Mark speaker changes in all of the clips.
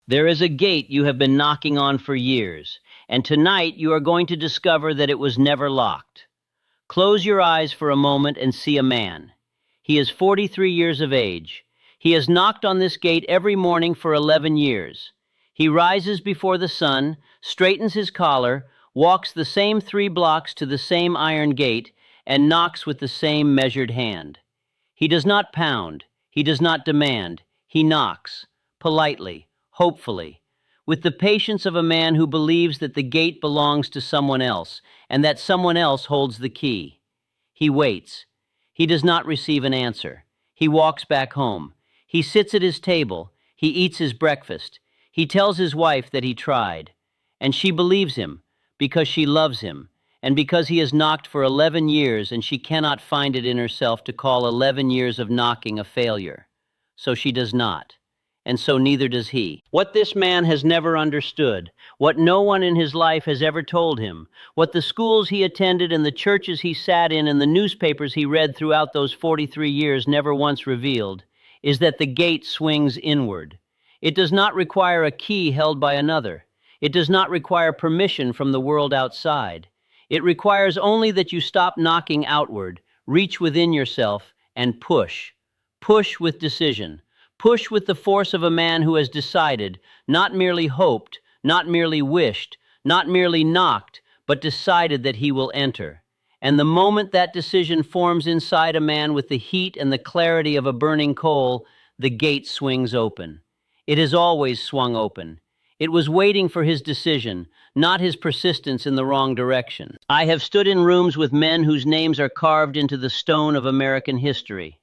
Speaker 1: There is a gate you have been knocking on for years, and tonight you are going to discover that it was never locked. Close your eyes for a moment and see a man. He is 43 years of age. He has knocked on this gate every morning for 11 years. He rises before the sun, straightens his collar, walks the same 3 blocks to the same iron gate, and knocks with the same measured hand. He does not pound, he does not demand, he knocks, politely, hopefully, with the patience of a man who believes that the gate belongs to someone else, and that someone else holds the key. He waits. He does not receive an answer. He walks back home. He sits at his table. He eats his breakfast. He tells his wife that he tried. And she believes him, because she loves him, and because he has knocked for 11 years and she cannot find it in herself to call 11 years of knocking a failure. So she does not. And so neither does he. What this man has never understood, what no one in his life has ever told him, what the schools he attended and the churches he sat in and the newspapers he read throughout those 43 years never once revealed, is that the gate swings inward. It does not require a key held by another. It does not require permission from the world outside. It requires only that you stop knocking outward, reach within yourself, and push. Push with decision. Push with the force of a man who has decided, not merely hoped, not merely wished, not merely knocked, but decided that he will enter. And the moment that decision forms inside a man with the heat and the clarity of a burning coal, the gate swings open. It has always swung open. It was waiting for his decision, not his persistence in the wrong direction. I have stood in rooms with men whose names are carved into the stone of American history.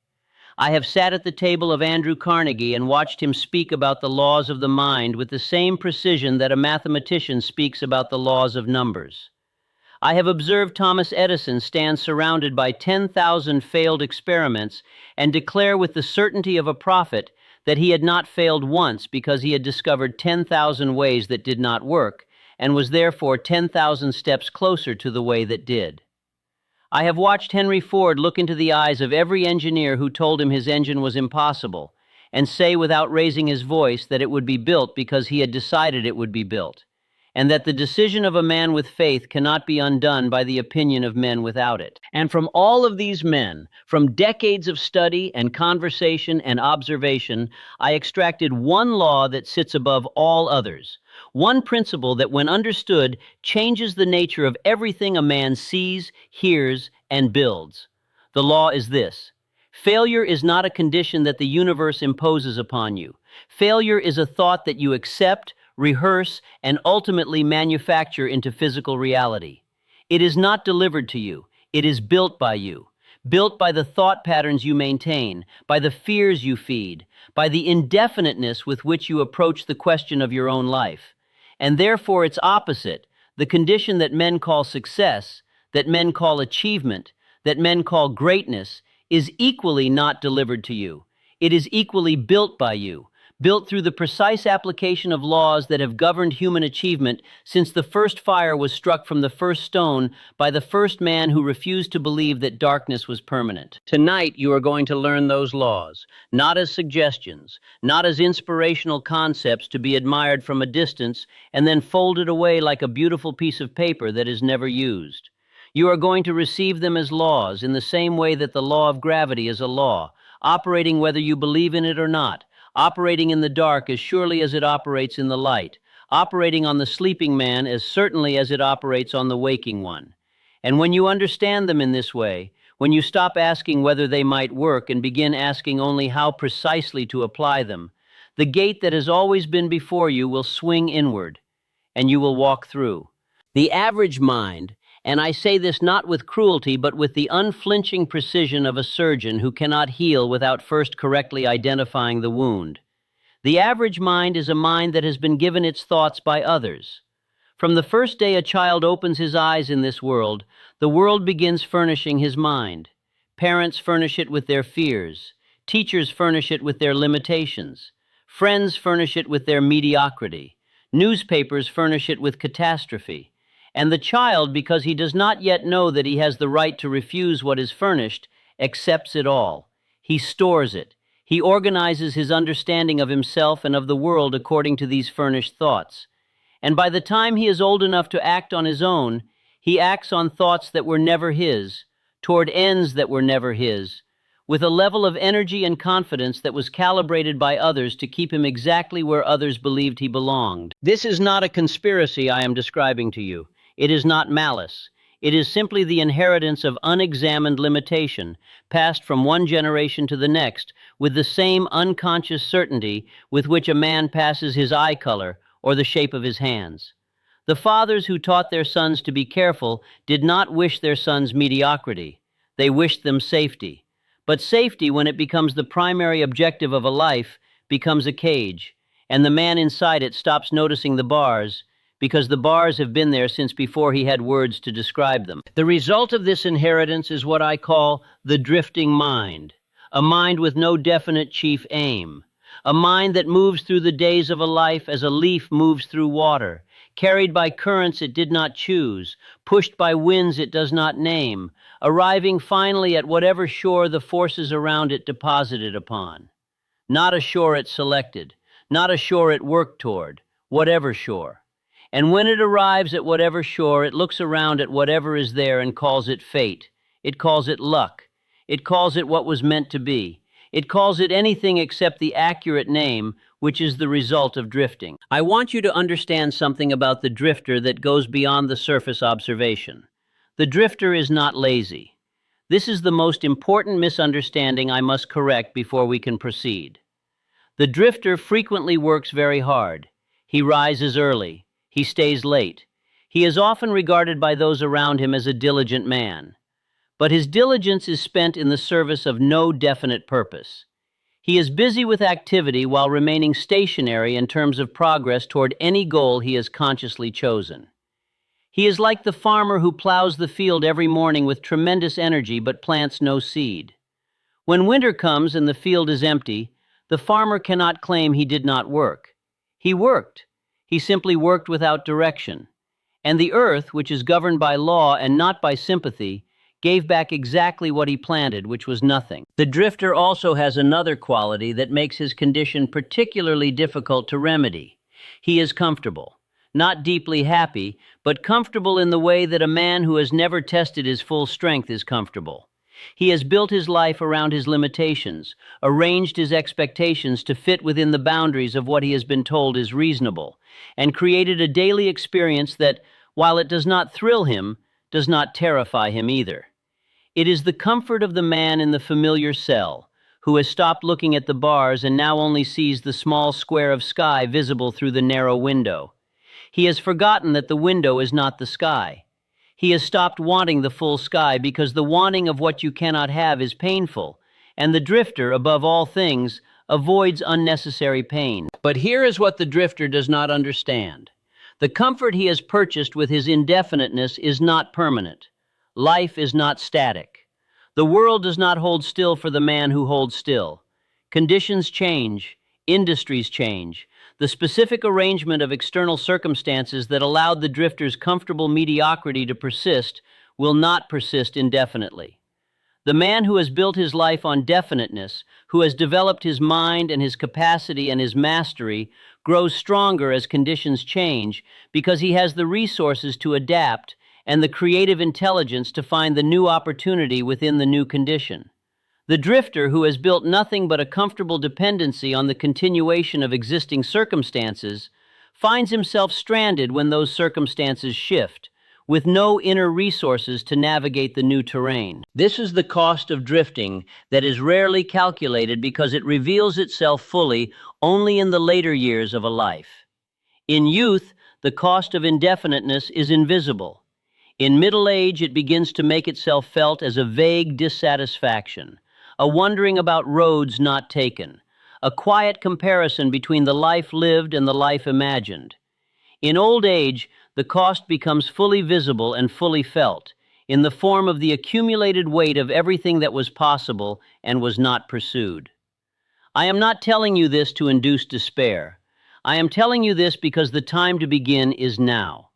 Speaker 1: I have sat at the table of Andrew Carnegie and watched him speak about the laws of the mind with the same precision that a mathematician speaks about the laws of numbers. I have observed Thomas Edison stand surrounded by 10,000 failed experiments and declare with the certainty of a prophet that he had not failed once because he had discovered 10,000 ways that did not work and was therefore 10,000 steps closer to the way that did. I have watched Henry Ford look into the eyes of every engineer who told him his engine was impossible and say without raising his voice that it would be built because he had decided it would be built, and that the decision of a man with faith cannot be undone by the opinion of men without it. And from all of these men, from decades of study and conversation and observation, I extracted one law that sits above all others. One principle that, when understood, changes the nature of everything a man sees, hears, and builds. The law is this: failure is not a condition that the universe imposes upon you. Failure is a thought that you accept, rehearse, and ultimately manufacture into physical reality. It is not delivered to you. It is built by you. Built by the thought patterns you maintain, by the fears you feed, by the indefiniteness with which you approach the question of your own life. And therefore its opposite, the condition that men call success, that men call achievement, that men call greatness, is equally not delivered to you. It is equally built by you, built through the precise application of laws that have governed human achievement since the first fire was struck from the first stone by the first man who refused to believe that darkness was permanent. Tonight, you are going to learn those laws, not as suggestions, not as inspirational concepts to be admired from a distance and then folded away like a beautiful piece of paper that is never used. You are going to receive them as laws in the same way that the law of gravity is a law, operating whether you believe in it or not, operating in the dark as surely as it operates in the light, operating on the sleeping man as certainly as it operates on the waking one. And when you understand them in this way, when you stop asking whether they might work and begin asking only how precisely to apply them, the gate that has always been before you will swing inward, and you will walk through. The average mind, and I say this not with cruelty, but with the unflinching precision of a surgeon who cannot heal without first correctly identifying the wound. The average mind is a mind that has been given its thoughts by others. From the first day a child opens his eyes in this world, the world begins furnishing his mind. Parents furnish it with their fears. Teachers furnish it with their limitations. Friends furnish it with their mediocrity. Newspapers furnish it with catastrophe. And the child, because he does not yet know that he has the right to refuse what is furnished, accepts it all. He stores it. He organizes his understanding of himself and of the world according to these furnished thoughts. And by the time he is old enough to act on his own, he acts on thoughts that were never his, toward ends that were never his, with a level of energy and confidence that was calibrated by others to keep him exactly where others believed he belonged. This is not a conspiracy I am describing to you. It is not malice. It is simply the inheritance of unexamined limitation, passed from one generation to the next, with the same unconscious certainty with which a man passes his eye color or the shape of his hands. The fathers who taught their sons to be careful did not wish their sons mediocrity. They wished them safety. But safety, when it becomes the primary objective of a life, becomes a cage, and the man inside it stops noticing the bars, because the bars have been there since before he had words to describe them. The result of this inheritance is what I call the drifting mind, a mind with no definite chief aim, a mind that moves through the days of a life as a leaf moves through water, carried by currents it did not choose, pushed by winds it does not name, arriving finally at whatever shore the forces around it deposited upon. Not a shore it selected, not a shore it worked toward, whatever shore. And when it arrives at whatever shore, it looks around at whatever is there and calls it fate. It calls it luck. It calls it what was meant to be. It calls it anything except the accurate name, which is the result of drifting. I want you to understand something about the drifter that goes beyond the surface observation. The drifter is not lazy. This is the most important misunderstanding I must correct before we can proceed. The drifter frequently works very hard. He rises early. He stays late. He is often regarded by those around him as a diligent man. But his diligence is spent in the service of no definite purpose. He is busy with activity while remaining stationary in terms of progress toward any goal he has consciously chosen. He is like the farmer who plows the field every morning with tremendous energy but plants no seed. When winter comes and the field is empty, the farmer cannot claim he did not work. He worked. He simply worked without direction. And the earth, which is governed by law and not by sympathy, gave back exactly what he planted, which was nothing. The drifter also has another quality that makes his condition particularly difficult to remedy. He is comfortable. Not deeply happy, but comfortable in the way that a man who has never tested his full strength is comfortable. He has built his life around his limitations, arranged his expectations to fit within the boundaries of what he has been told is reasonable, and created a daily experience that, while it does not thrill him, does not terrify him either. It is the comfort of the man in the familiar cell, who has stopped looking at the bars and now only sees the small square of sky visible through the narrow window. He has forgotten that the window is not the sky. He has stopped wanting the full sky because the wanting of what you cannot have is painful, and the drifter, above all things, avoids unnecessary pain. But here is what the drifter does not understand. The comfort he has purchased with his indefiniteness is not permanent. Life is not static. The world does not hold still for the man who holds still. Conditions change. Industries change. The specific arrangement of external circumstances that allowed the drifter's comfortable mediocrity to persist will not persist indefinitely. The man who has built his life on definiteness, who has developed his mind and his capacity and his mastery, grows stronger as conditions change because he has the resources to adapt and the creative intelligence to find the new opportunity within the new condition. The drifter, who has built nothing but a comfortable dependency on the continuation of existing circumstances, finds himself stranded when those circumstances shift, with no inner resources to navigate the new terrain. This is the cost of drifting that is rarely calculated because it reveals itself fully only in the later years of a life. In youth, the cost of indefiniteness is invisible. In middle age, it begins to make itself felt as a vague dissatisfaction, a wondering about roads not taken, a quiet comparison between the life lived and the life imagined. In old age, the cost becomes fully visible and fully felt, in the form of the accumulated weight of everything that was possible and was not pursued. I am not telling you this to induce despair. I am telling you this because the time to begin is now.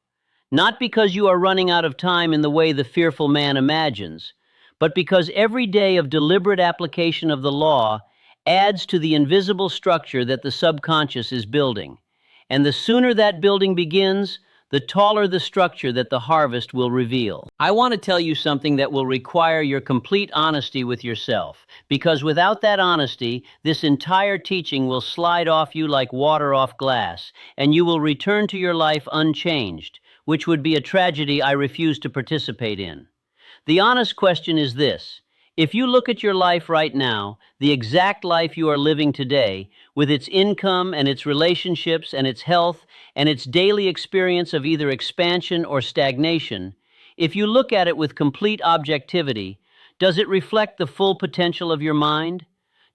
Speaker 1: Not because you are running out of time in the way the fearful man imagines, but because every day of deliberate application of the law adds to the invisible structure that the subconscious is building. And the sooner that building begins, the taller the structure that the harvest will reveal. I want to tell you something that will require your complete honesty with yourself, because without that honesty, this entire teaching will slide off you like water off glass, and you will return to your life unchanged, which would be a tragedy I refuse to participate in. The honest question is this. If you look at your life right now, the exact life you are living today, with its income and its relationships and its health and its daily experience of either expansion or stagnation, if you look at it with complete objectivity, does it reflect the full potential of your mind?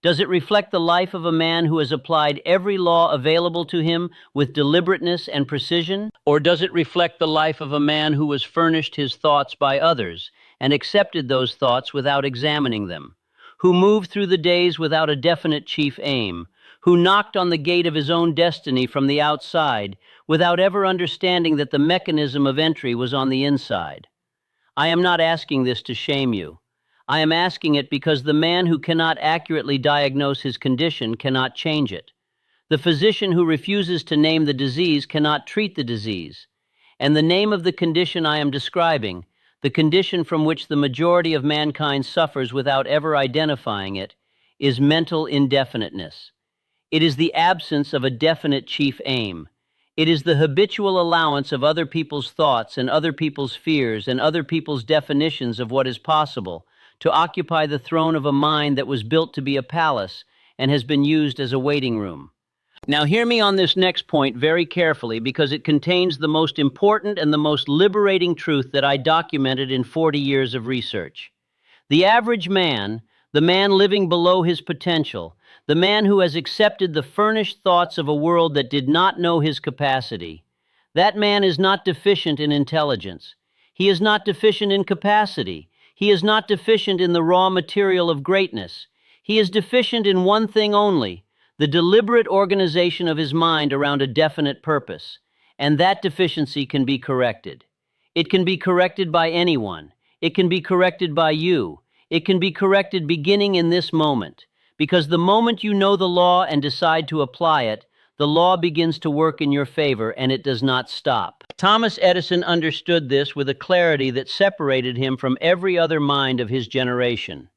Speaker 1: Does it reflect the life of a man who has applied every law available to him with deliberateness and precision? Or does it reflect the life of a man who was furnished his thoughts by others and accepted those thoughts without examining them, who moved through the days without a definite chief aim, who knocked on the gate of his own destiny from the outside without ever understanding that the mechanism of entry was on the inside? I am not asking this to shame you. I am asking it because the man who cannot accurately diagnose his condition cannot change it. The physician who refuses to name the disease cannot treat the disease. And the name of the condition I am describing, the condition from which the majority of mankind suffers without ever identifying it, is mental indefiniteness. It is the absence of a definite chief aim. It is the habitual allowance of other people's thoughts and other people's fears and other people's definitions of what is possible to occupy the throne of a mind that was built to be a palace and has been used as a waiting room. Now hear me on this next point very carefully, because it contains the most important and the most liberating truth that I documented in 40 years of research. The average man, the man living below his potential, the man who has accepted the furnished thoughts of a world that did not know his capacity, that man is not deficient in intelligence. He is not deficient in capacity. He is not deficient in the raw material of greatness. He is deficient in one thing only: the deliberate organization of his mind around a definite purpose. And that deficiency can be corrected. It can be corrected by anyone. It can be corrected by you. It can be corrected beginning in this moment. Because the moment you know the law and decide to apply it, the law begins to work in your favor, and it does not stop. Thomas Edison understood this with a clarity that separated him from every other mind of his generation.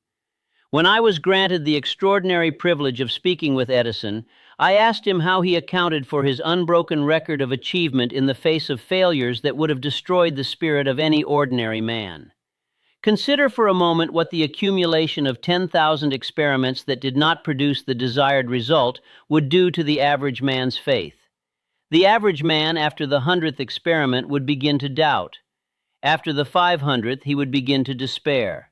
Speaker 1: When I was granted the extraordinary privilege of speaking with Edison, I asked him how he accounted for his unbroken record of achievement in the face of failures that would have destroyed the spirit of any ordinary man. Consider for a moment what the accumulation of 10,000 experiments that did not produce the desired result would do to the average man's faith. The average man, after the 100th experiment, would begin to doubt. After the 500th, he would begin to despair.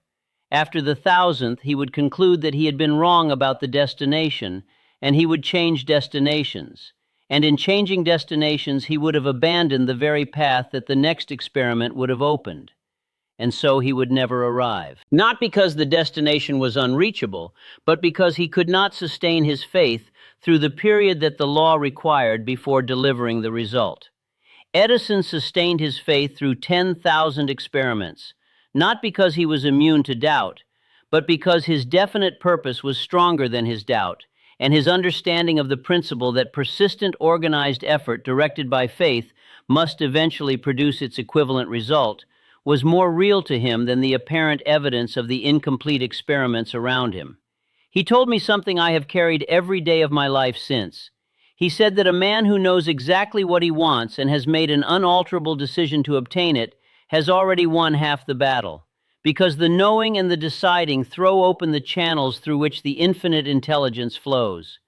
Speaker 1: After the 1,000th, he would conclude that he had been wrong about the destination, and he would change destinations. And in changing destinations, he would have abandoned the very path that the next experiment would have opened. And so he would never arrive. Not because the destination was unreachable, but because he could not sustain his faith through the period that the law required before delivering the result. Edison sustained his faith through 10,000 experiments, not because he was immune to doubt, but because his definite purpose was stronger than his doubt, and his understanding of the principle that persistent organized effort directed by faith must eventually produce its equivalent result was more real to him than the apparent evidence of the incomplete experiments around him. He told me something I have carried every day of my life since. He said that a man who knows exactly what he wants and has made an unalterable decision to obtain it has already won half the battle, because the knowing and the deciding throw open the channels through which the infinite intelligence flows.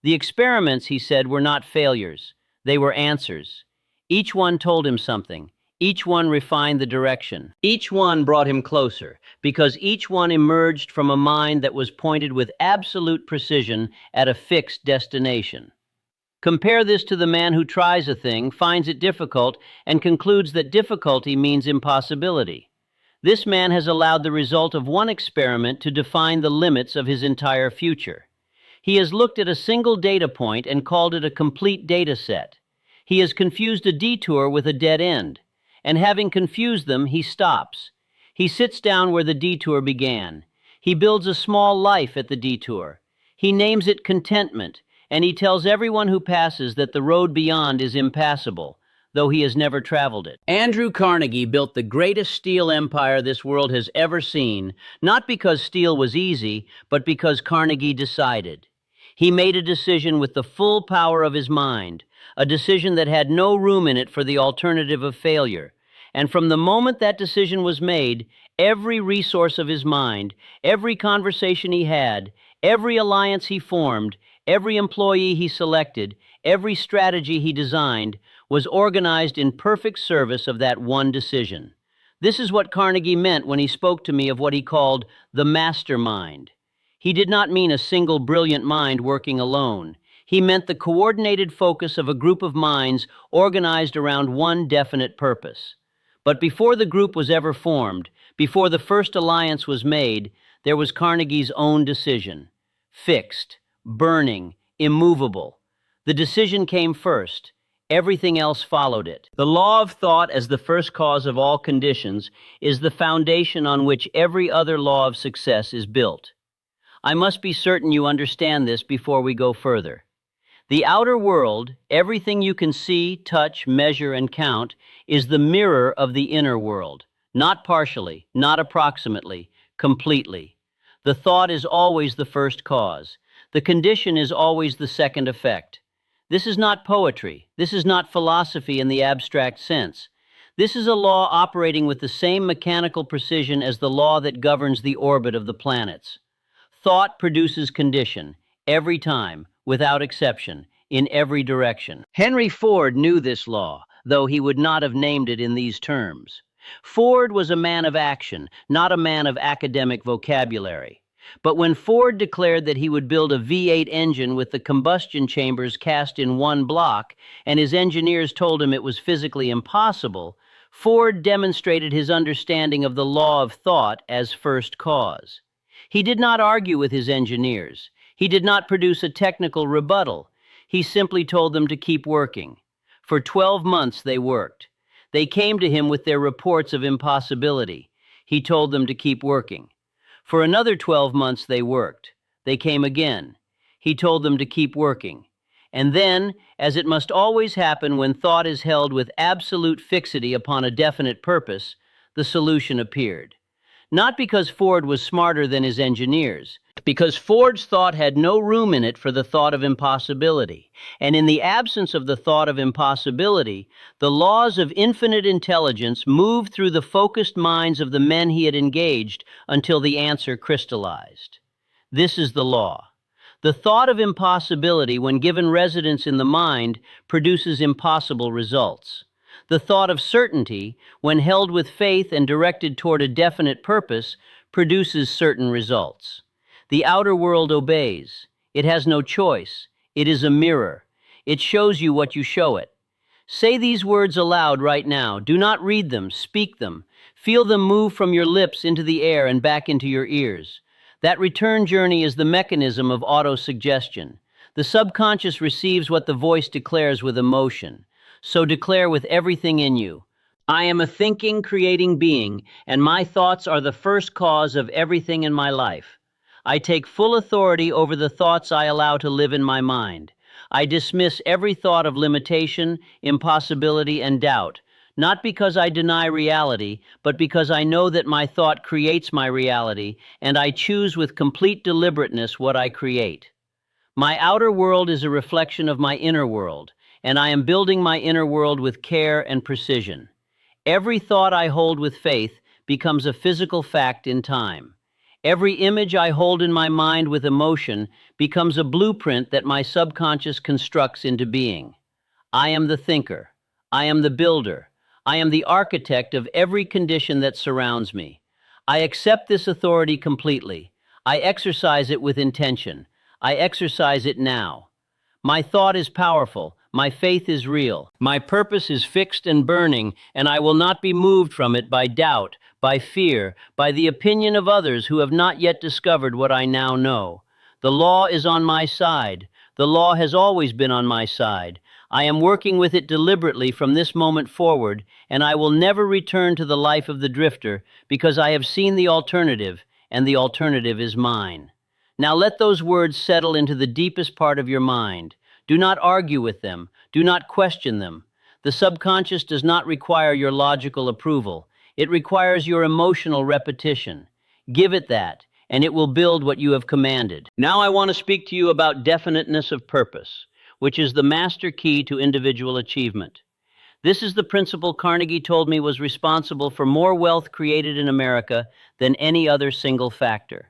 Speaker 1: The experiments, he said, were not failures. They were answers. Each one told him something. Each one refined the direction. Each one brought him closer, because each one emerged from a mind that was pointed with absolute precision at a fixed destination. Compare this to the man who tries a thing, finds it difficult, and concludes that difficulty means impossibility. This man has allowed the result of one experiment to define the limits of his entire future. He has looked at a single data point and called it a complete data set. He has confused a detour with a dead end. And having confused them, he stops. He sits down where the detour began. He builds a small life at the detour. He names it contentment, and he tells everyone who passes that the road beyond is impassable, though he has never traveled it. Andrew Carnegie built the greatest steel empire this world has ever seen, not because steel was easy, but because Carnegie decided. He made a decision with the full power of his mind, a decision that had no room in it for the alternative of failure. And from the moment that decision was made, every resource of his mind, every conversation he had, every alliance he formed, every employee he selected, every strategy he designed, was organized in perfect service of that one decision. This is what Carnegie meant when he spoke to me of what he called the mastermind. He did not mean a single brilliant mind working alone. He meant the coordinated focus of a group of minds organized around one definite purpose. But before the group was ever formed, before the first alliance was made, there was Carnegie's own decision. Fixed, burning, immovable. The decision came first. Everything else followed it. The law of thought as the first cause of all conditions is the foundation on which every other law of success is built. I must be certain you understand this before we go further. The outer world, everything you can see, touch, measure, and count, is the mirror of the inner world, not partially, not approximately, completely. The thought is always the first cause. The condition is always the second effect. This is not poetry. This is not philosophy in the abstract sense. This is a law operating with the same mechanical precision as the law that governs the orbit of the planets. Thought produces condition, every time, without exception, in every direction. Henry Ford knew this law, though he would not have named it in these terms. Ford was a man of action, not a man of academic vocabulary. But when Ford declared that he would build a V8 engine with the combustion chambers cast in one block, and his engineers told him it was physically impossible, Ford demonstrated his understanding of the law of thought as first cause. He did not argue with his engineers. He did not produce a technical rebuttal. He simply told them to keep working. For 12 months they worked. They came to him with their reports of impossibility. He told them to keep working. For another 12 months they worked. They came again. He told them to keep working. And then, as it must always happen when thought is held with absolute fixity upon a definite purpose, the solution appeared. Not because Ford was smarter than his engineers, because Ford's thought had no room in it for the thought of impossibility. And in the absence of the thought of impossibility, the laws of infinite intelligence moved through the focused minds of the men he had engaged until the answer crystallized. This is the law. The thought of impossibility, when given residence in the mind, produces impossible results. The thought of certainty, when held with faith and directed toward a definite purpose, produces certain results. The outer world obeys. It has no choice. It is a mirror. It shows you what you show it. Say these words aloud right now. Do not read them, speak them. Feel them move from your lips into the air and back into your ears. That return journey is the mechanism of autosuggestion. The subconscious receives what the voice declares with emotion. So declare with everything in you, I am a thinking, creating being, and my thoughts are the first cause of everything in my life. I take full authority over the thoughts I allow to live in my mind. I dismiss every thought of limitation, impossibility, and doubt, not because I deny reality, but because I know that my thought creates my reality, and I choose with complete deliberateness what I create. My outer world is a reflection of my inner world, and I am building my inner world with care and precision. Every thought I hold with faith becomes a physical fact in time. Every image I hold in my mind with emotion becomes a blueprint that my subconscious constructs into being. I am the thinker. I am the builder. I am the architect of every condition that surrounds me. I accept this authority completely. I exercise it with intention. I exercise it now. My thought is powerful. My faith is real. My purpose is fixed and burning, and I will not be moved from it by doubt, by fear, by the opinion of others who have not yet discovered what I now know. The law is on my side. The law has always been on my side. I am working with it deliberately from this moment forward, and I will never return to the life of the drifter because I have seen the alternative, and the alternative is mine. Now let those words settle into the deepest part of your mind. Do not argue with them. Do not question them. The subconscious does not require your logical approval. It requires your emotional repetition. Give it that, and it will build what you have commanded. Now I want to speak to you about definiteness of purpose, which is the master key to individual achievement. This is the principle Carnegie told me was responsible for more wealth created in America than any other single factor.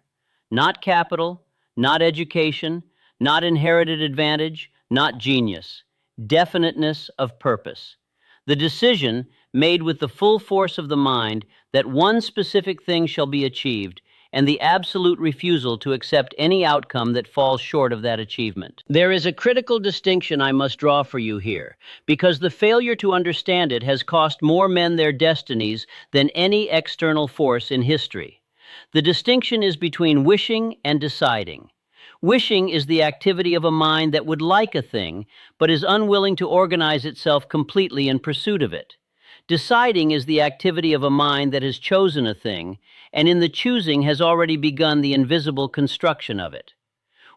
Speaker 1: Not capital, not education, not inherited advantage, not genius. Definiteness of purpose. The decision, made with the full force of the mind, that one specific thing shall be achieved, and the absolute refusal to accept any outcome that falls short of that achievement. There is a critical distinction I must draw for you here, because the failure to understand it has cost more men their destinies than any external force in history. The distinction is between wishing and deciding. Wishing is the activity of a mind that would like a thing, but is unwilling to organize itself completely in pursuit of it. Deciding is the activity of a mind that has chosen a thing, and in the choosing has already begun the invisible construction of it.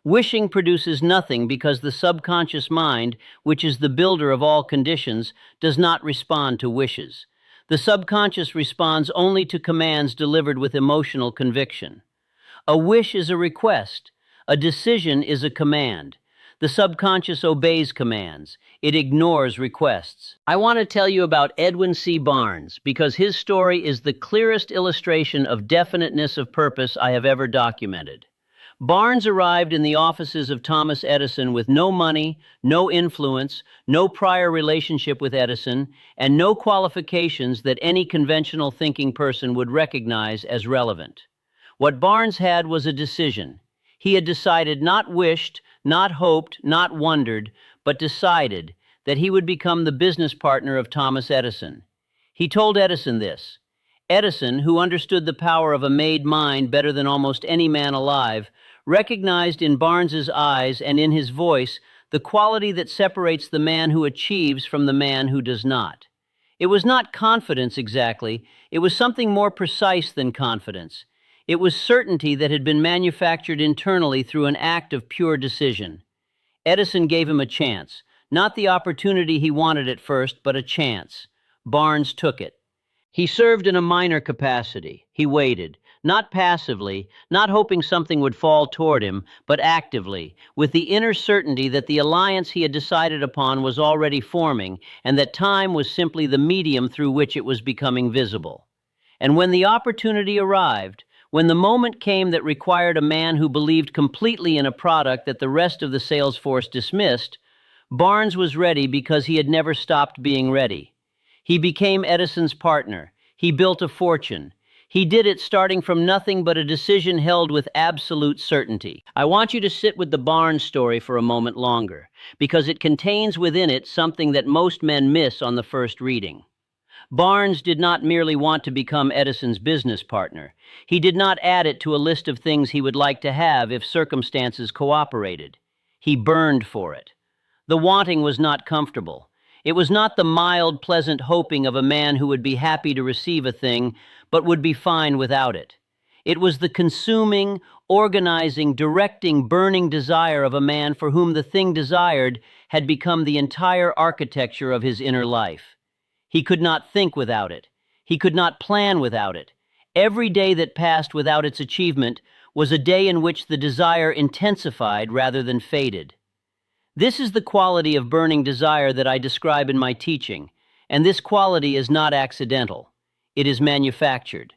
Speaker 1: Wishing produces nothing because the subconscious mind, which is the builder of all conditions, does not respond to wishes. The subconscious responds only to commands delivered with emotional conviction. A wish is a request. A decision is a command. The subconscious obeys commands. It ignores requests. I want to tell you about Edwin C. Barnes because his story is the clearest illustration of definiteness of purpose I have ever documented. Barnes arrived in the offices of Thomas Edison with no money, no influence, no prior relationship with Edison, and no qualifications that any conventional thinking person would recognize as relevant. What Barnes had was a decision. He had decided, not wished, not hoped, not wondered, but decided that he would become the business partner of Thomas Edison. He told Edison this. Edison, who understood the power of a made mind better than almost any man alive, recognized in Barnes's eyes and in his voice the quality that separates the man who achieves from the man who does not. It was not confidence exactly, it was something more precise than confidence. It was certainty that had been manufactured internally through an act of pure decision. Edison gave him a chance, not the opportunity he wanted at first, but a chance. Barnes took it. He served in a minor capacity. He waited, not passively, not hoping something would fall toward him, but actively, with the inner certainty that the alliance he had decided upon was already forming, and that time was simply the medium through which it was becoming visible. And when the opportunity arrived, when the moment came that required a man who believed completely in a product that the rest of the sales force dismissed, Barnes was ready because he had never stopped being ready. He became Edison's partner. He built a fortune. He did it starting from nothing but a decision held with absolute certainty. I want you to sit with the Barnes story for a moment longer, because it contains within it something that most men miss on the first reading. Barnes did not merely want to become Edison's business partner. He did not add it to a list of things he would like to have if circumstances cooperated. He burned for it. The wanting was not comfortable. It was not the mild, pleasant hoping of a man who would be happy to receive a thing, but would be fine without it. It was the consuming, organizing, directing, burning desire of a man for whom the thing desired had become the entire architecture of his inner life. He could not think without it. He could not plan without it. Every day that passed without its achievement was a day in which the desire intensified rather than faded. This is the quality of burning desire that I describe in my teaching, and this quality is not accidental. It is manufactured.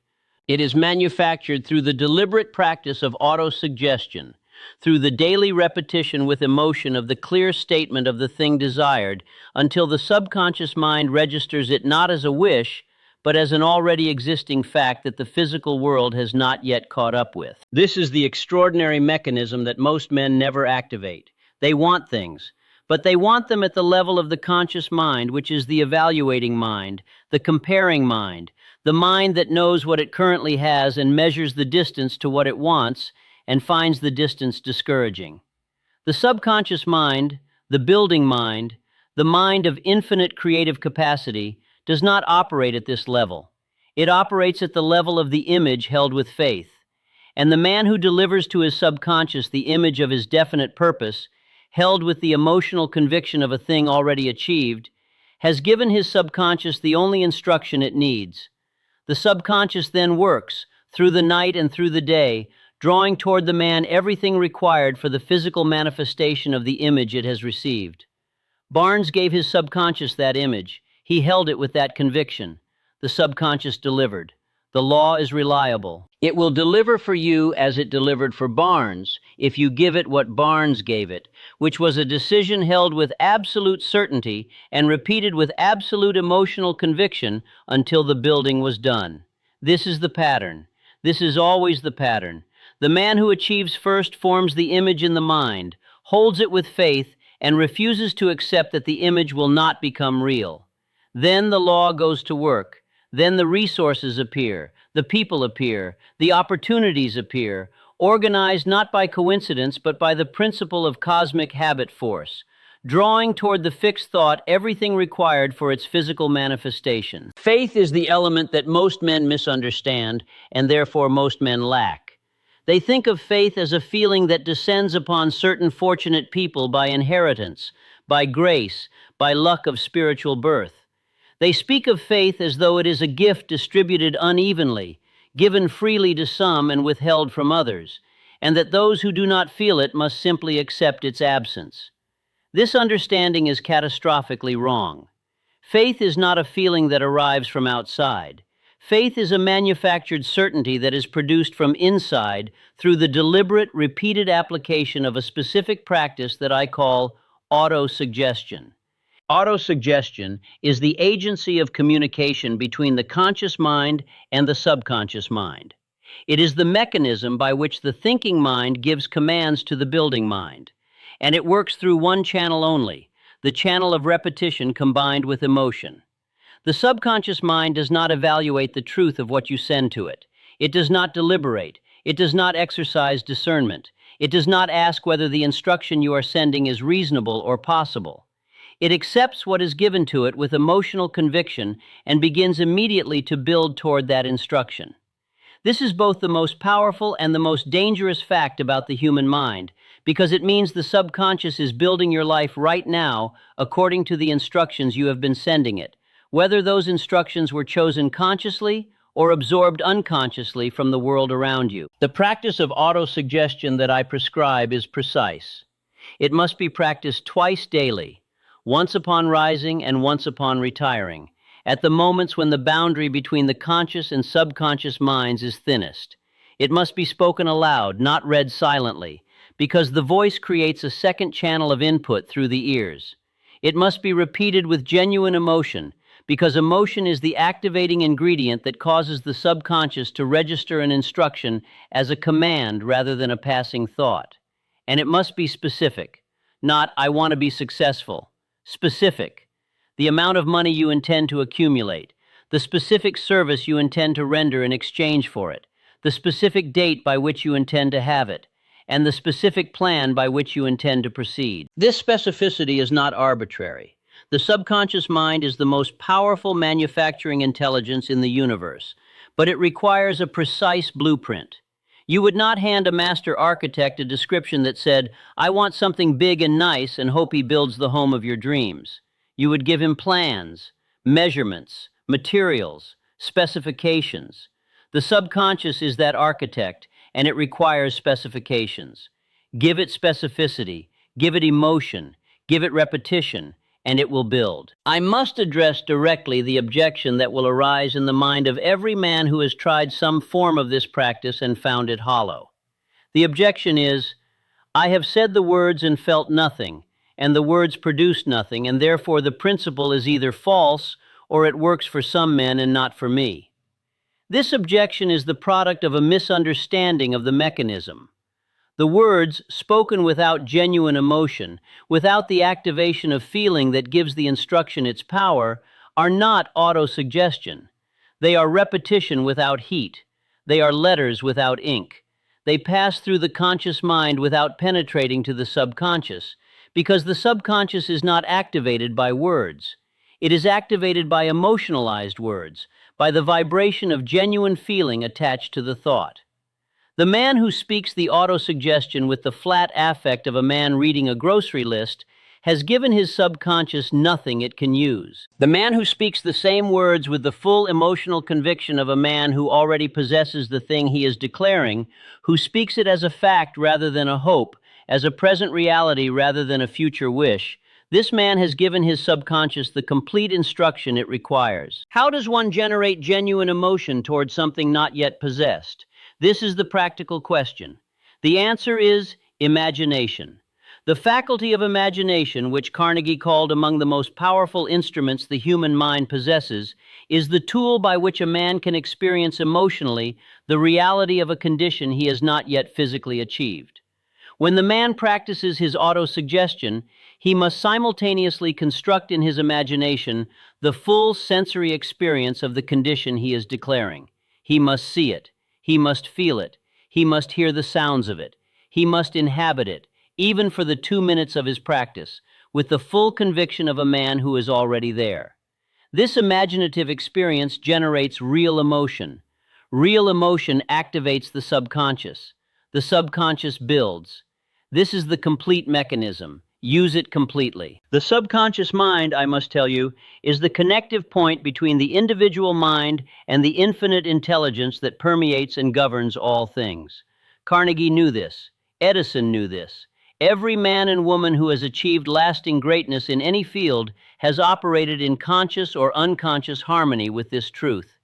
Speaker 1: It is manufactured through the deliberate practice of autosuggestion, through the daily repetition with emotion of the clear statement of the thing desired, until the subconscious mind registers it not as a wish, but as an already existing fact that the physical world has not yet caught up with. This is the extraordinary mechanism that most men never activate. They want things, but they want them at the level of the conscious mind, which is the evaluating mind, the comparing mind, the mind that knows what it currently has and measures the distance to what it wants and finds the distance discouraging. The subconscious mind, the building mind, the mind of infinite creative capacity, does not operate at this level. It operates at the level of the image held with faith. And the man who delivers to his subconscious the image of his definite purpose, held with the emotional conviction of a thing already achieved, has given his subconscious the only instruction it needs. The subconscious then works, through the night and through the day, drawing toward the man everything required for the physical manifestation of the image it has received. Barnes gave his subconscious that image. He held it with that conviction. The subconscious delivered. The law is reliable. It will deliver for you as it delivered for Barnes if you give it what Barnes gave it, which was a decision held with absolute certainty and repeated with absolute emotional conviction until the building was done. This is the pattern. This is always the pattern. The man who achieves first forms the image in the mind, holds it with faith, and refuses to accept that the image will not become real. Then the law goes to work. Then the resources appear, the people appear, the opportunities appear, organized not by coincidence but by the principle of cosmic habit force, drawing toward the fixed thought everything required for its physical manifestation. Faith is the element that most men misunderstand, and therefore most men lack. They think of faith as a feeling that descends upon certain fortunate people by inheritance, by grace, by luck of spiritual birth. They speak of faith as though it is a gift distributed unevenly, given freely to some and withheld from others, and that those who do not feel it must simply accept its absence. This understanding is catastrophically wrong. Faith is not a feeling that arrives from outside. Faith is a manufactured certainty that is produced from inside through the deliberate, repeated application of a specific practice that I call autosuggestion. Autosuggestion is the agency of communication between the conscious mind and the subconscious mind. It is the mechanism by which the thinking mind gives commands to the building mind, and it works through one channel only, the channel of repetition combined with emotion. The subconscious mind does not evaluate the truth of what you send to it. It does not deliberate. It does not exercise discernment. It does not ask whether the instruction you are sending is reasonable or possible. It accepts what is given to it with emotional conviction and begins immediately to build toward that instruction. This is both the most powerful and the most dangerous fact about the human mind, because it means the subconscious is building your life right now according to the instructions you have been sending it, whether those instructions were chosen consciously or absorbed unconsciously from the world around you. The practice of autosuggestion that I prescribe is precise. It must be practiced twice daily, once upon rising and once upon retiring, at the moments when the boundary between the conscious and subconscious minds is thinnest. It must be spoken aloud, not read silently, because the voice creates a second channel of input through the ears. It must be repeated with genuine emotion, because emotion is the activating ingredient that causes the subconscious to register an instruction as a command rather than a passing thought. And it must be specific, not "I want to be successful." Specific, the amount of money you intend to accumulate, the specific service you intend to render in exchange for it, the specific date by which you intend to have it, and the specific plan by which you intend to proceed. This specificity is not arbitrary. The subconscious mind is the most powerful manufacturing intelligence in the universe, but it requires a precise blueprint. You would not hand a master architect a description that said, "I want something big and nice," and hope he builds the home of your dreams. You would give him plans, measurements, materials, specifications. The subconscious is that architect, and it requires specifications. Give it specificity, give it emotion, give it repetition, and it will build. I must address directly the objection that will arise in the mind of every man who has tried some form of this practice and found it hollow. The objection is, "I have said the words and felt nothing, and the words produce nothing, and therefore the principle is either false or it works for some men and not for me." This objection is the product of a misunderstanding of the mechanism. The words, spoken without genuine emotion, without the activation of feeling that gives the instruction its power, are not autosuggestion. They are repetition without heat. They are letters without ink. They pass through the conscious mind without penetrating to the subconscious, because the subconscious is not activated by words. It is activated by emotionalized words, by the vibration of genuine feeling attached to the thought. The man who speaks the autosuggestion with the flat affect of a man reading a grocery list has given his subconscious nothing it can use. The man who speaks the same words with the full emotional conviction of a man who already possesses the thing he is declaring, who speaks it as a fact rather than a hope, as a present reality rather than a future wish, this man has given his subconscious the complete instruction it requires. How does one generate genuine emotion toward something not yet possessed? This is the practical question. The answer is imagination. The faculty of imagination, which Carnegie called among the most powerful instruments the human mind possesses, is the tool by which a man can experience emotionally the reality of a condition he has not yet physically achieved. When the man practices his autosuggestion, he must simultaneously construct in his imagination the full sensory experience of the condition he is declaring. He must see it. He must feel it. He must hear the sounds of it. He must inhabit it, even for the 2 minutes of his practice, with the full conviction of a man who is already there. This imaginative experience generates real emotion. Real emotion activates the subconscious. The subconscious builds. This is the complete mechanism. Use it completely. The subconscious mind, I must tell you, is the connective point between the individual mind and the infinite intelligence that permeates and governs all things. Carnegie knew this. Edison knew this. Every man and woman who has achieved lasting greatness in any field has operated in conscious or unconscious harmony with this truth.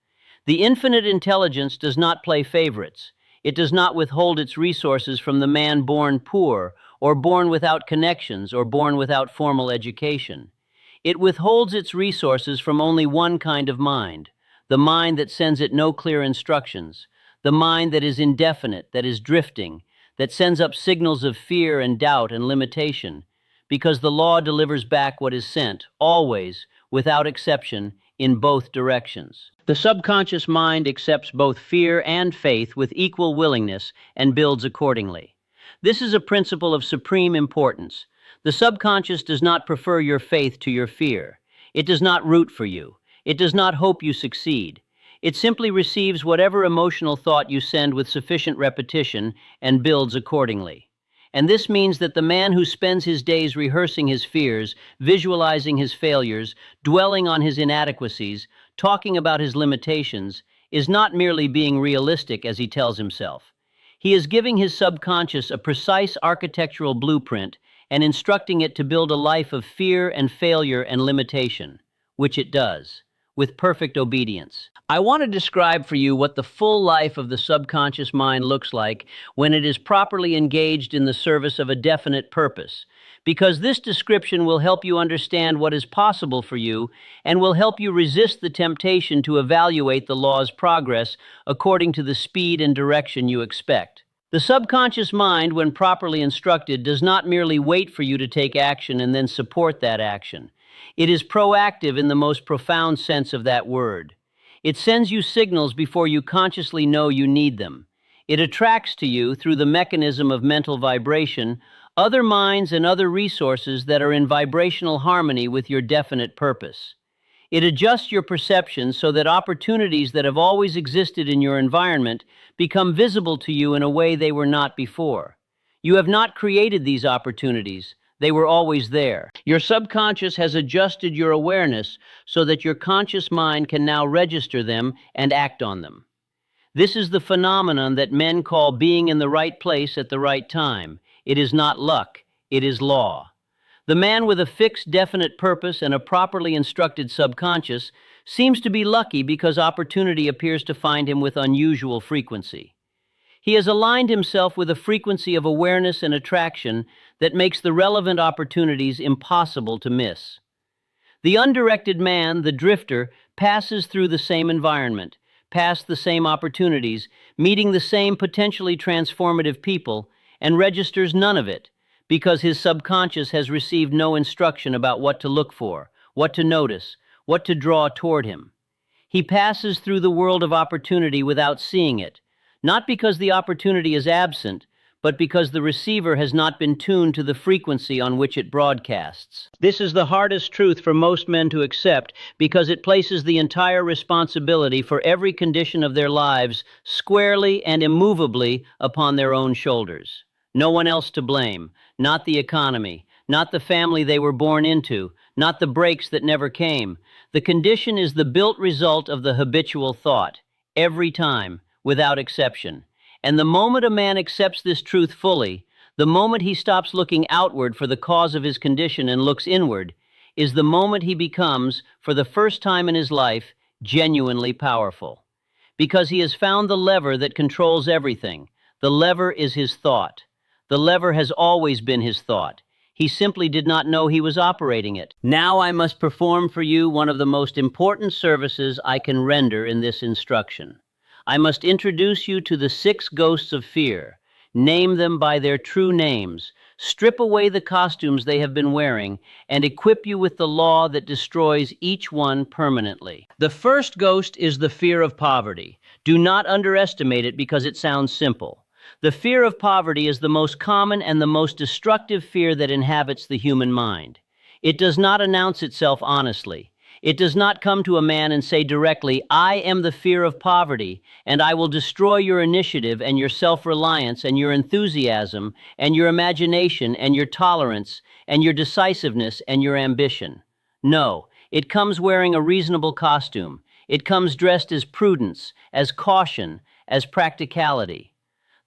Speaker 1: The infinite intelligence does not play favorites. It does not withhold its resources from the man born poor, or born without connections, or born without formal education. It withholds its resources from only one kind of mind, the mind that sends it no clear instructions, the mind that is indefinite, that is drifting, that sends up signals of fear and doubt and limitation, because the law delivers back what is sent, always, without exception, in both directions. The subconscious mind accepts both fear and faith with equal willingness and builds accordingly. This is a principle of supreme importance. The subconscious does not prefer your faith to your fear. It does not root for you. It does not hope you succeed. It simply receives whatever emotional thought you send with sufficient repetition and builds accordingly. And this means that the man who spends his days rehearsing his fears, visualizing his failures, dwelling on his inadequacies, talking about his limitations, is not merely being realistic as he tells himself. He is giving his subconscious a precise architectural blueprint and instructing it to build a life of fear and failure and limitation, which it does, with perfect obedience. I want to describe for you what the full life of the subconscious mind looks like when it is properly engaged in the service of a definite purpose, because this description will help you understand what is possible for you and will help you resist the temptation to evaluate the law's progress according to the speed and direction you expect. The subconscious mind, when properly instructed, does not merely wait for you to take action and then support that action. It is proactive in the most profound sense of that word. It sends you signals before you consciously know you need them. It attracts to you, through the mechanism of mental vibration, other minds and other resources that are in vibrational harmony with your definite purpose. It adjusts your perception so that opportunities that have always existed in your environment become visible to you in a way they were not before. You have not created these opportunities. They were always there. Your subconscious has adjusted your awareness so that your conscious mind can now register them and act on them. This is the phenomenon that men call being in the right place at the right time. It is not luck, it is law. The man with a fixed, definite purpose and a properly instructed subconscious seems to be lucky because opportunity appears to find him with unusual frequency. He has aligned himself with a frequency of awareness and attraction that makes the relevant opportunities impossible to miss. The undirected man, the drifter, passes through the same environment, past the same opportunities, meeting the same potentially transformative people, and registers none of it, because his subconscious has received no instruction about what to look for, what to notice, what to draw toward him. He passes through the world of opportunity without seeing it, not because the opportunity is absent, but because the receiver has not been tuned to the frequency on which it broadcasts. This is the hardest truth for most men to accept because it places the entire responsibility for every condition of their lives squarely and immovably upon their own shoulders. No one else to blame, not the economy, not the family they were born into, not the breaks that never came. The condition is the built result of the habitual thought, every time, without exception. And the moment a man accepts this truth fully, the moment he stops looking outward for the cause of his condition and looks inward, is the moment he becomes, for the first time in his life, genuinely powerful. Because he has found the lever that controls everything. The lever is his thought. The lever has always been his thought. He simply did not know he was operating it. Now I must perform for you one of the most important services I can render in this instruction. I must introduce you to the 6 ghosts of fear, name them by their true names, strip away the costumes they have been wearing, and equip you with the law that destroys each one permanently. The first ghost is the fear of poverty. Do not underestimate it because it sounds simple. The fear of poverty is the most common and the most destructive fear that inhabits the human mind. It does not announce itself honestly. It does not come to a man and say directly, "I am the fear of poverty, and I will destroy your initiative and your self-reliance and your enthusiasm and your imagination and your tolerance and your decisiveness and your ambition." No, it comes wearing a reasonable costume. It comes dressed as prudence, as caution, as practicality.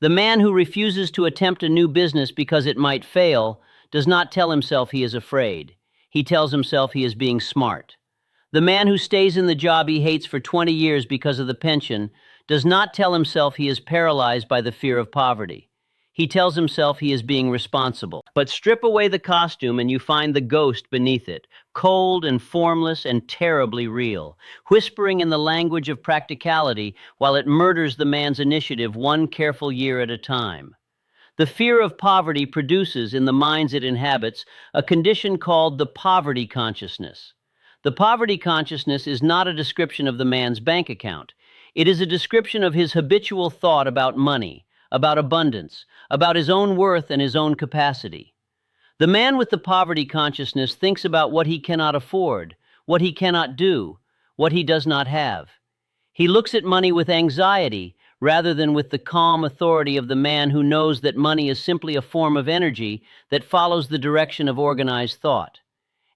Speaker 1: The man who refuses to attempt a new business because it might fail does not tell himself he is afraid. He tells himself he is being smart. The man who stays in the job he hates for 20 years because of the pension does not tell himself he is paralyzed by the fear of poverty. He tells himself he is being responsible. But strip away the costume and you find the ghost beneath it, cold and formless and terribly real, whispering in the language of practicality while it murders the man's initiative one careful year at a time. The fear of poverty produces in the minds it inhabits a condition called the poverty consciousness. The poverty consciousness is not a description of the man's bank account. It is a description of his habitual thought about money, about abundance, about his own worth and his own capacity. The man with the poverty consciousness thinks about what he cannot afford, what he cannot do, what he does not have. He looks at money with anxiety rather than with the calm authority of the man who knows that money is simply a form of energy that follows the direction of organized thought.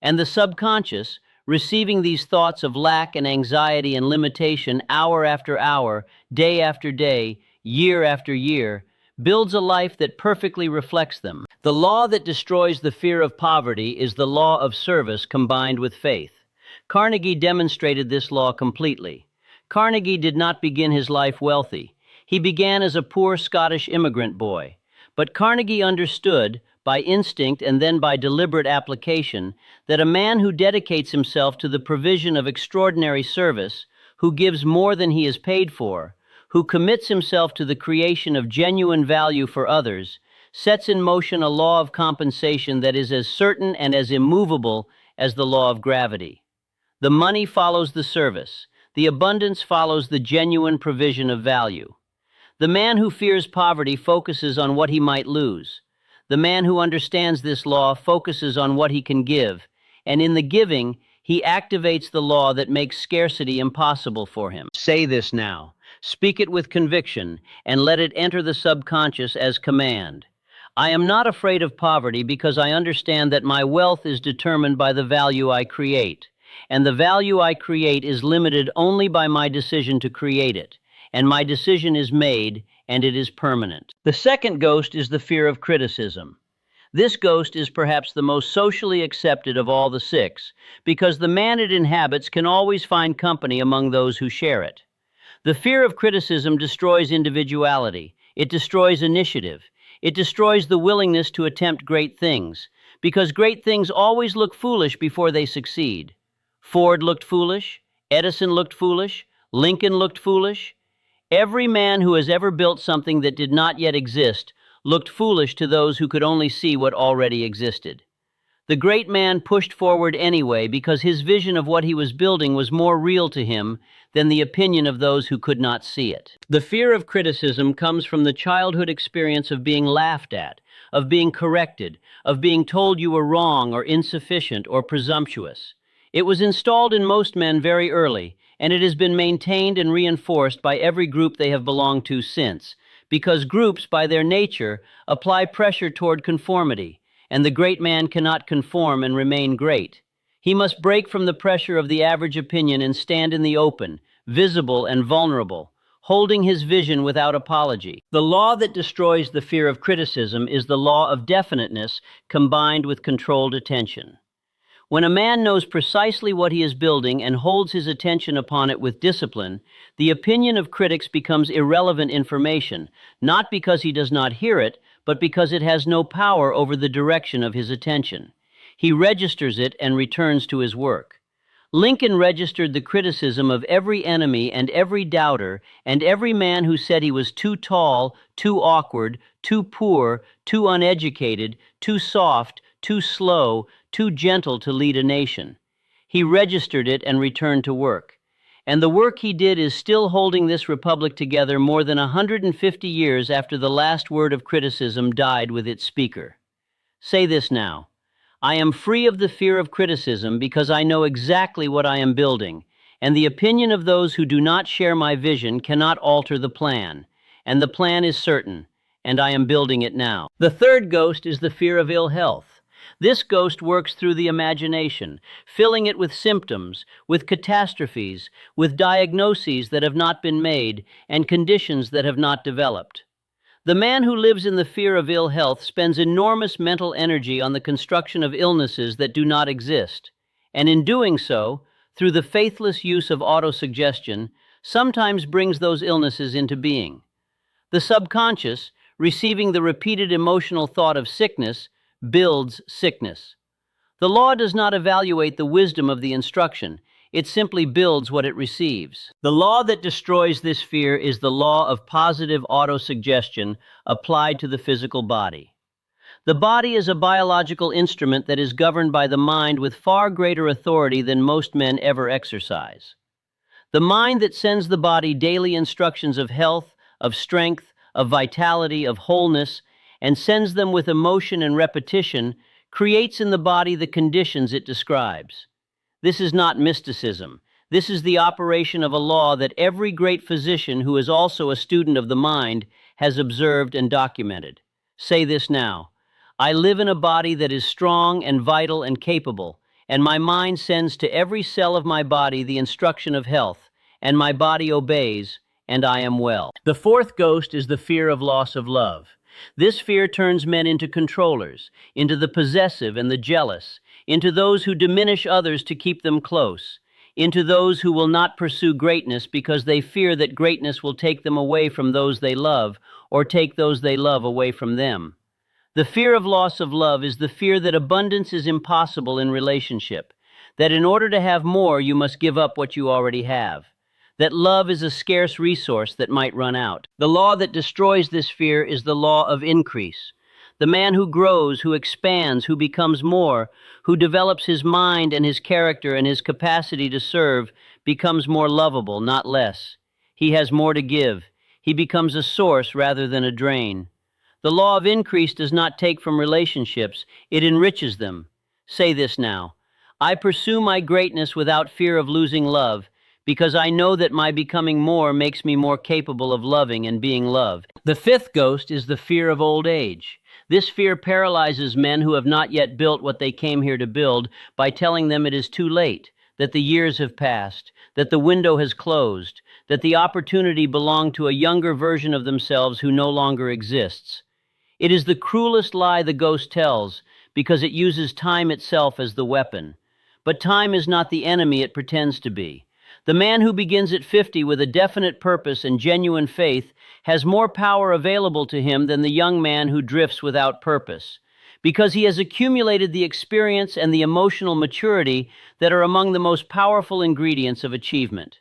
Speaker 1: And the subconscious, receiving these thoughts of lack and anxiety and limitation hour after hour, day after day, year after year, builds a life that perfectly reflects them. The law that destroys the fear of poverty is the law of service combined with faith. Carnegie demonstrated this law completely. Carnegie did not begin his life wealthy. He began as a poor Scottish immigrant boy. But Carnegie understood, by instinct and then by deliberate application, that a man who dedicates himself to the provision of extraordinary service, who gives more than he is paid for, who commits himself to the creation of genuine value for others, sets in motion a law of compensation that is as certain and as immovable as the law of gravity. The money follows the service. The abundance follows the genuine provision of value. The man who fears poverty focuses on what he might lose. The man who understands this law focuses on what he can give, and in the giving, he activates the law that makes scarcity impossible for him. Say this now. Speak it with conviction, and let it enter the subconscious as command. I am not afraid of poverty because I understand that my wealth is determined by the value I create, and the value I create is limited only by my decision to create it, and my decision is made, and it is permanent. The second ghost is the fear of criticism. This ghost is perhaps the most socially accepted of all the 6, because the man it inhabits can always find company among those who share it. The fear of criticism destroys individuality. It destroys initiative. It destroys the willingness to attempt great things, because great things always look foolish before they succeed. Ford looked foolish. Edison looked foolish. Lincoln looked foolish. Every man who has ever built something that did not yet exist looked foolish to those who could only see what already existed. The great man pushed forward anyway because his vision of what he was building was more real to him than the opinion of those who could not see it. The fear of criticism comes from the childhood experience of being laughed at, of being corrected, of being told you were wrong or insufficient or presumptuous. It was installed in most men very early, and it has been maintained and reinforced by every group they have belonged to since, because groups, by their nature, apply pressure toward conformity, and the great man cannot conform and remain great. He must break from the pressure of the average opinion and stand in the open, visible and vulnerable, holding his vision without apology. The law that destroys the fear of criticism is the law of definiteness combined with controlled attention. When a man knows precisely what he is building and holds his attention upon it with discipline, the opinion of critics becomes irrelevant information, not because he does not hear it, but because it has no power over the direction of his attention. He registers it and returns to his work. Lincoln registered the criticism of every enemy and every doubter and every man who said he was too tall, too awkward, too poor, too uneducated, too soft, too slow, too gentle to lead a nation. He registered it and returned to work. And the work he did is still holding this republic together more than 150 years after the last word of criticism died with its speaker. Say this now. I am free of the fear of criticism because I know exactly what I am building, and the opinion of those who do not share my vision cannot alter the plan, and the plan is certain, and I am building it now. The third ghost is the fear of ill health. This ghost works through the imagination, filling it with symptoms, with catastrophes, with diagnoses that have not been made, and conditions that have not developed. The man who lives in the fear of ill health spends enormous mental energy on the construction of illnesses that do not exist, and in doing so, through the faithless use of autosuggestion, sometimes brings those illnesses into being. The subconscious, receiving the repeated emotional thought of sickness, builds sickness. The law does not evaluate the wisdom of the instruction. It simply builds what it receives. The law that destroys this fear is the law of positive autosuggestion applied to the physical body. The body is a biological instrument that is governed by the mind with far greater authority than most men ever exercise. The mind that sends the body daily instructions of health, of strength, of vitality, of wholeness, and sends them with emotion and repetition, creates in the body the conditions it describes. This is not mysticism. This is the operation of a law that every great physician who is also a student of the mind has observed and documented. Say this now. I live in a body that is strong and vital and capable, and my mind sends to every cell of my body the instruction of health, and my body obeys, and I am well. The fourth ghost is the fear of loss of love. This fear turns men into controllers, into the possessive and the jealous, into those who diminish others to keep them close, into those who will not pursue greatness because they fear that greatness will take them away from those they love or take those they love away from them. The fear of loss of love is the fear that abundance is impossible in relationship, that in order to have more you must give up what you already have, that love is a scarce resource that might run out. The law that destroys this fear is the law of increase. The man who grows, who expands, who becomes more, who develops his mind and his character and his capacity to serve, becomes more lovable, not less. He has more to give. He becomes a source rather than a drain. The law of increase does not take from relationships, it enriches them. Say this now. I pursue my greatness without fear of losing love, because I know that my becoming more makes me more capable of loving and being loved. The fifth ghost is the fear of old age. This fear paralyzes men who have not yet built what they came here to build by telling them it is too late, that the years have passed, that the window has closed, that the opportunity belonged to a younger version of themselves who no longer exists. It is the cruelest lie the ghost tells, because it uses time itself as the weapon. But time is not the enemy it pretends to be. The man who begins at 50 with a definite purpose and genuine faith has more power available to him than the young man who drifts without purpose, because he has accumulated the experience and the emotional maturity that are among the most powerful ingredients of achievement.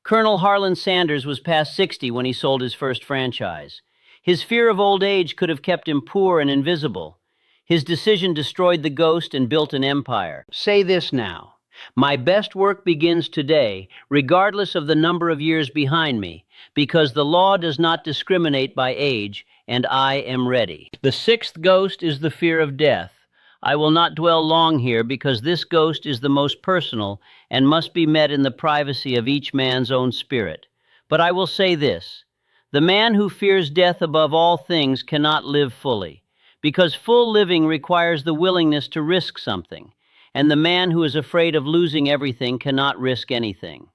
Speaker 1: Colonel Harlan Sanders was past 60 when he sold his first franchise. His fear of old age could have kept him poor and invisible. His decision destroyed the ghost and built an empire. Say this now. My best work begins today, regardless of the number of years behind me, because the law does not discriminate by age, and I am ready. The sixth ghost is the fear of death. I will not dwell long here because this ghost is the most personal and must be met in the privacy of each man's own spirit. But I will say this. The man who fears death above all things cannot live fully, because full living requires the willingness to risk something, and the man who is afraid of losing everything cannot risk anything.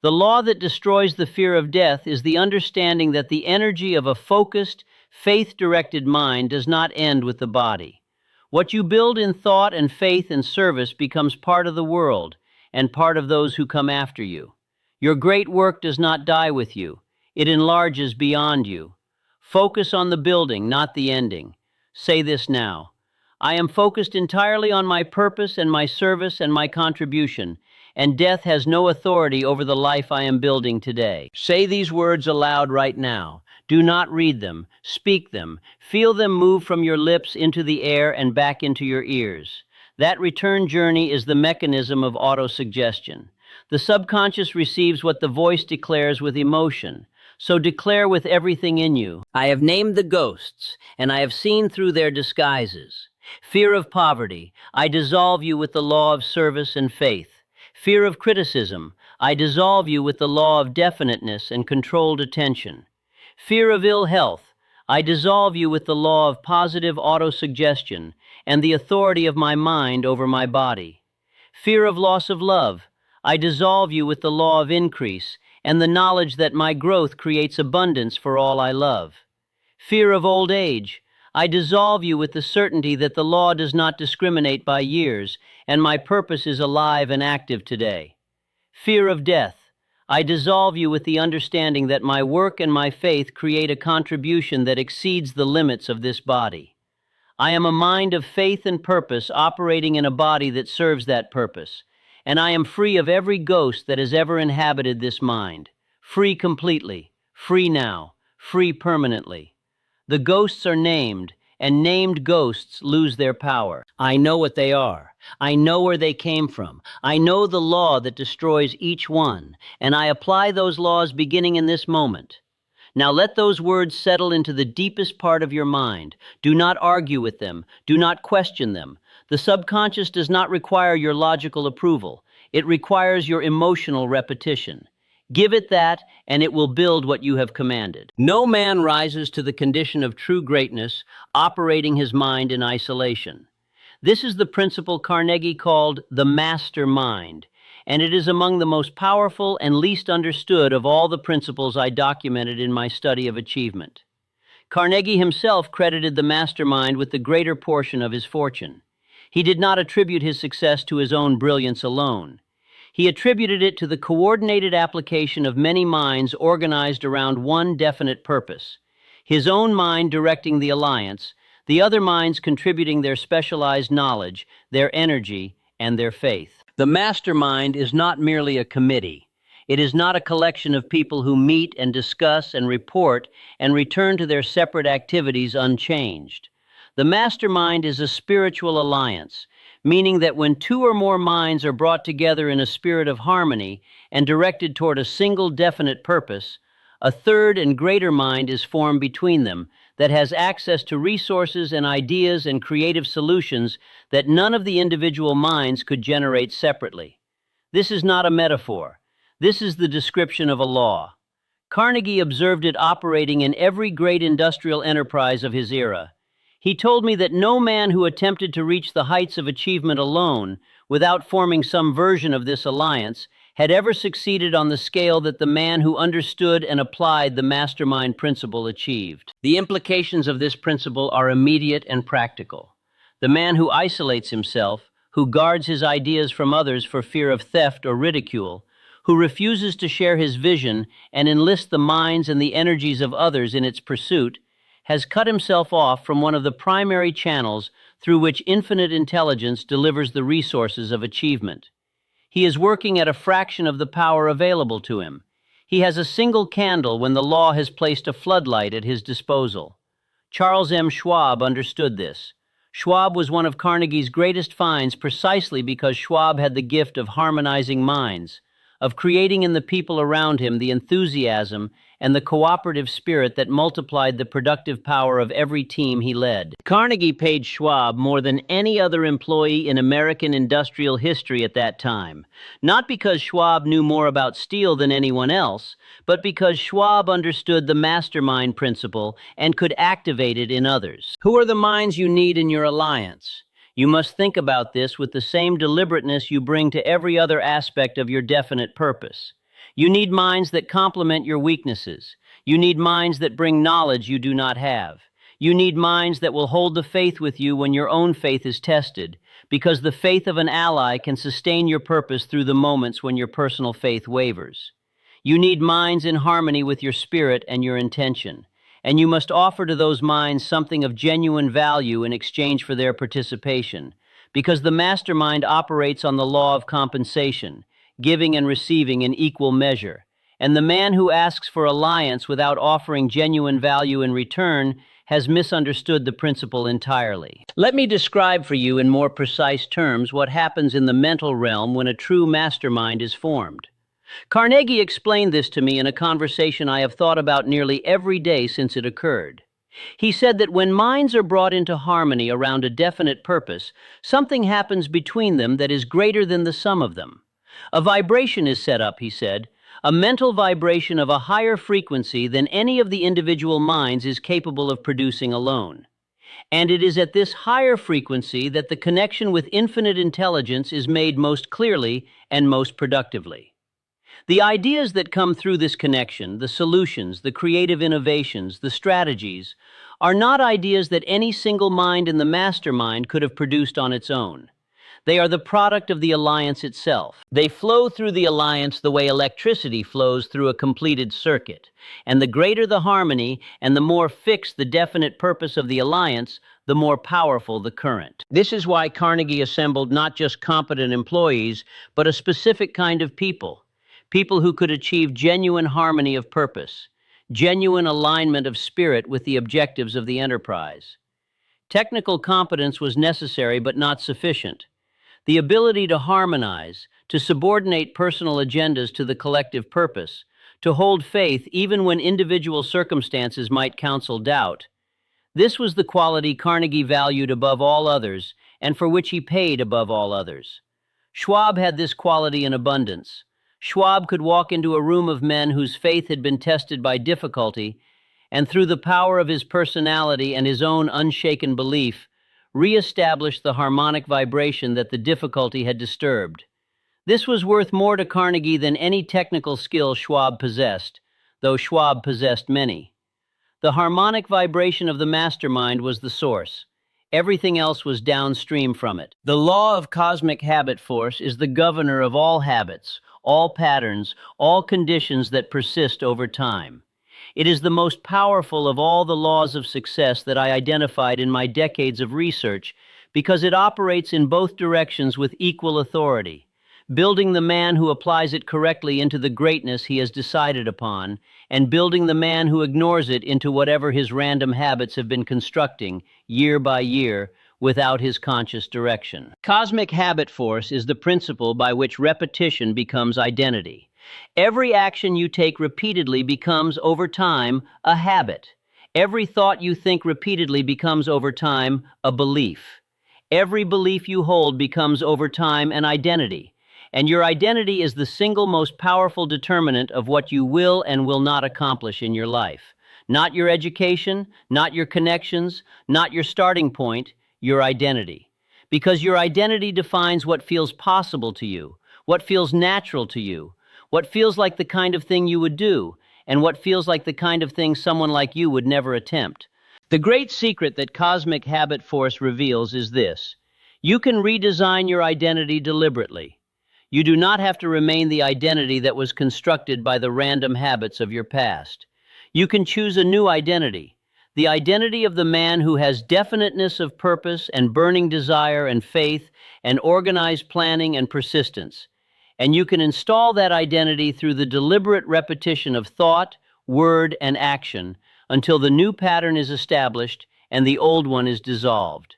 Speaker 1: The law that destroys the fear of death is the understanding that the energy of a focused, faith-directed mind does not end with the body. What you build in thought and faith and service becomes part of the world and part of those who come after you. Your great work does not die with you. It enlarges beyond you. Focus on the building, not the ending. Say this now. I am focused entirely on my purpose and my service and my contribution, and death has no authority over the life I am building today. Say these words aloud right now. Do not read them. Speak them. Feel them move from your lips into the air and back into your ears. That return journey is the mechanism of autosuggestion. The subconscious receives what the voice declares with emotion. So declare with everything in you, I have named the ghosts, and I have seen through their disguises. Fear of poverty, I dissolve you with the law of service and faith. Fear of criticism, I dissolve you with the law of definiteness and controlled attention. Fear of ill health, I dissolve you with the law of positive autosuggestion and the authority of my mind over my body. Fear of loss of love, I dissolve you with the law of increase and the knowledge that my growth creates abundance for all I love. Fear of old age, I dissolve you with the certainty that the law does not discriminate by years, and my purpose is alive and active today. Fear of death, I dissolve you with the understanding that my work and my faith create a contribution that exceeds the limits of this body. I am a mind of faith and purpose operating in a body that serves that purpose, and I am free of every ghost that has ever inhabited this mind. Free completely, free now, free permanently. The ghosts are named, and named ghosts lose their power. I know what they are. I know where they came from. I know the law that destroys each one, and I apply those laws beginning in this moment. Now let those words settle into the deepest part of your mind. Do not argue with them. Do not question them. The subconscious does not require your logical approval. It requires your emotional repetition. Give it that, and it will build what you have commanded. No man rises to the condition of true greatness, operating his mind in isolation. This is the principle Carnegie called the mastermind, and it is among the most powerful and least understood of all the principles I documented in my study of achievement. Carnegie himself credited the mastermind with the greater portion of his fortune. He did not attribute his success to his own brilliance alone. He attributed it to the coordinated application of many minds organized around one definite purpose. His own mind directing the alliance, the other minds contributing their specialized knowledge, their energy, and their faith. The mastermind is not merely a committee. It is not a collection of people who meet and discuss and report and return to their separate activities unchanged. The mastermind is a spiritual alliance, meaning that when two or more minds are brought together in a spirit of harmony and directed toward a single definite purpose, a third and greater mind is formed between them that has access to resources and ideas and creative solutions that none of the individual minds could generate separately. This is not a metaphor. This is the description of a law. Carnegie observed it operating in every great industrial enterprise of his era. He told me that no man who attempted to reach the heights of achievement alone, without forming some version of this alliance, had ever succeeded on the scale that the man who understood and applied the mastermind principle achieved. The implications of this principle are immediate and practical. The man who isolates himself, who guards his ideas from others for fear of theft or ridicule, who refuses to share his vision and enlist the minds and the energies of others in its pursuit, has cut himself off from one of the primary channels through which infinite intelligence delivers the resources of achievement. He is working at a fraction of the power available to him. He has a single candle when the law has placed a floodlight at his disposal. Charles M. Schwab understood this. Schwab was one of Carnegie's greatest finds precisely because Schwab had the gift of harmonizing minds, of creating in the people around him the enthusiasm and the cooperative spirit that multiplied the productive power of every team he led. Carnegie paid Schwab more than any other employee in American industrial history at that time, not because Schwab knew more about steel than anyone else, but because Schwab understood the mastermind principle and could activate it in others. Who are the minds you need in your alliance? You must think about this with the same deliberateness you bring to every other aspect of your definite purpose. You need minds that complement your weaknesses. You need minds that bring knowledge you do not have. You need minds that will hold the faith with you when your own faith is tested, because the faith of an ally can sustain your purpose through the moments when your personal faith wavers. You need minds in harmony with your spirit and your intention, and you must offer to those minds something of genuine value in exchange for their participation, because the mastermind operates on the law of compensation, giving and receiving in equal measure, and the man who asks for alliance without offering genuine value in return has misunderstood the principle entirely. Let me describe for you in more precise terms what happens in the mental realm when a true mastermind is formed. Carnegie explained this to me in a conversation I have thought about nearly every day since it occurred. He said that when minds are brought into harmony around a definite purpose, something happens between them that is greater than the sum of them. A vibration is set up, he said, a mental vibration of a higher frequency than any of the individual minds is capable of producing alone. And it is at this higher frequency that the connection with infinite intelligence is made most clearly and most productively. The ideas that come through this connection, the solutions, the creative innovations, the strategies, are not ideas that any single mind in the mastermind could have produced on its own. They are the product of the alliance itself. They flow through the alliance the way electricity flows through a completed circuit. And the greater the harmony and the more fixed the definite purpose of the alliance, the more powerful the current. This is why Carnegie assembled not just competent employees, but a specific kind of people. People who could achieve genuine harmony of purpose, genuine alignment of spirit with the objectives of the enterprise. Technical competence was necessary but not sufficient. The ability to harmonize, to subordinate personal agendas to the collective purpose, to hold faith even when individual circumstances might counsel doubt. This was the quality Carnegie valued above all others, and for which he paid above all others. Schwab had this quality in abundance. Schwab could walk into a room of men whose faith had been tested by difficulty, and through the power of his personality and his own unshaken belief, re-establish the harmonic vibration that the difficulty had disturbed. This was worth more to Carnegie than any technical skill Schwab possessed, though Schwab possessed many. The harmonic vibration of the mastermind was the source. Everything else was downstream from it. The law of cosmic habit force is the governor of all habits, all patterns, all conditions that persist over time. It is the most powerful of all the laws of success that I identified in my decades of research because it operates in both directions with equal authority, building the man who applies it correctly into the greatness he has decided upon, and building the man who ignores it into whatever his random habits have been constructing, year by year, without his conscious direction. Cosmic habit force is the principle by which repetition becomes identity. Every action you take repeatedly becomes, over time, a habit. Every thought you think repeatedly becomes, over time, a belief. Every belief you hold becomes, over time, an identity. And your identity is the single most powerful determinant of what you will and will not accomplish in your life. Not your education, not your connections, not your starting point, your identity. Because your identity defines what feels possible to you, what feels natural to you, what feels like the kind of thing you would do, and what feels like the kind of thing someone like you would never attempt. The great secret that cosmic habit force reveals is this: you can redesign your identity deliberately. You do not have to remain the identity that was constructed by the random habits of your past. You can choose a new identity, the identity of the man who has definiteness of purpose and burning desire and faith and organized planning and persistence. And you can install that identity through the deliberate repetition of thought, word, and action until the new pattern is established and the old one is dissolved.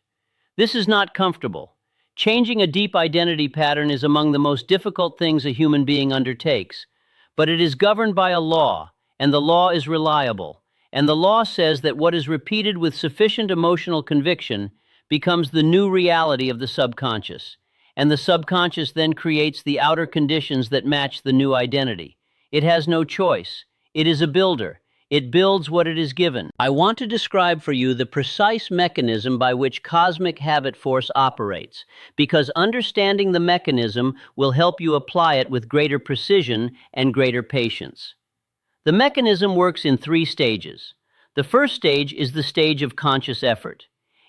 Speaker 1: This is not comfortable. Changing a deep identity pattern is among the most difficult things a human being undertakes, but it is governed by a law, and the law is reliable. And the law says that what is repeated with sufficient emotional conviction becomes the new reality of the subconscious. And the subconscious then creates the outer conditions that match the new identity. It has no choice. It is a builder. It builds what it is given. I want to describe for you the precise mechanism by which cosmic habit force operates, because understanding the mechanism will help you apply it with greater precision and greater patience. The mechanism works in 3 stages. The first stage is the stage of conscious effort.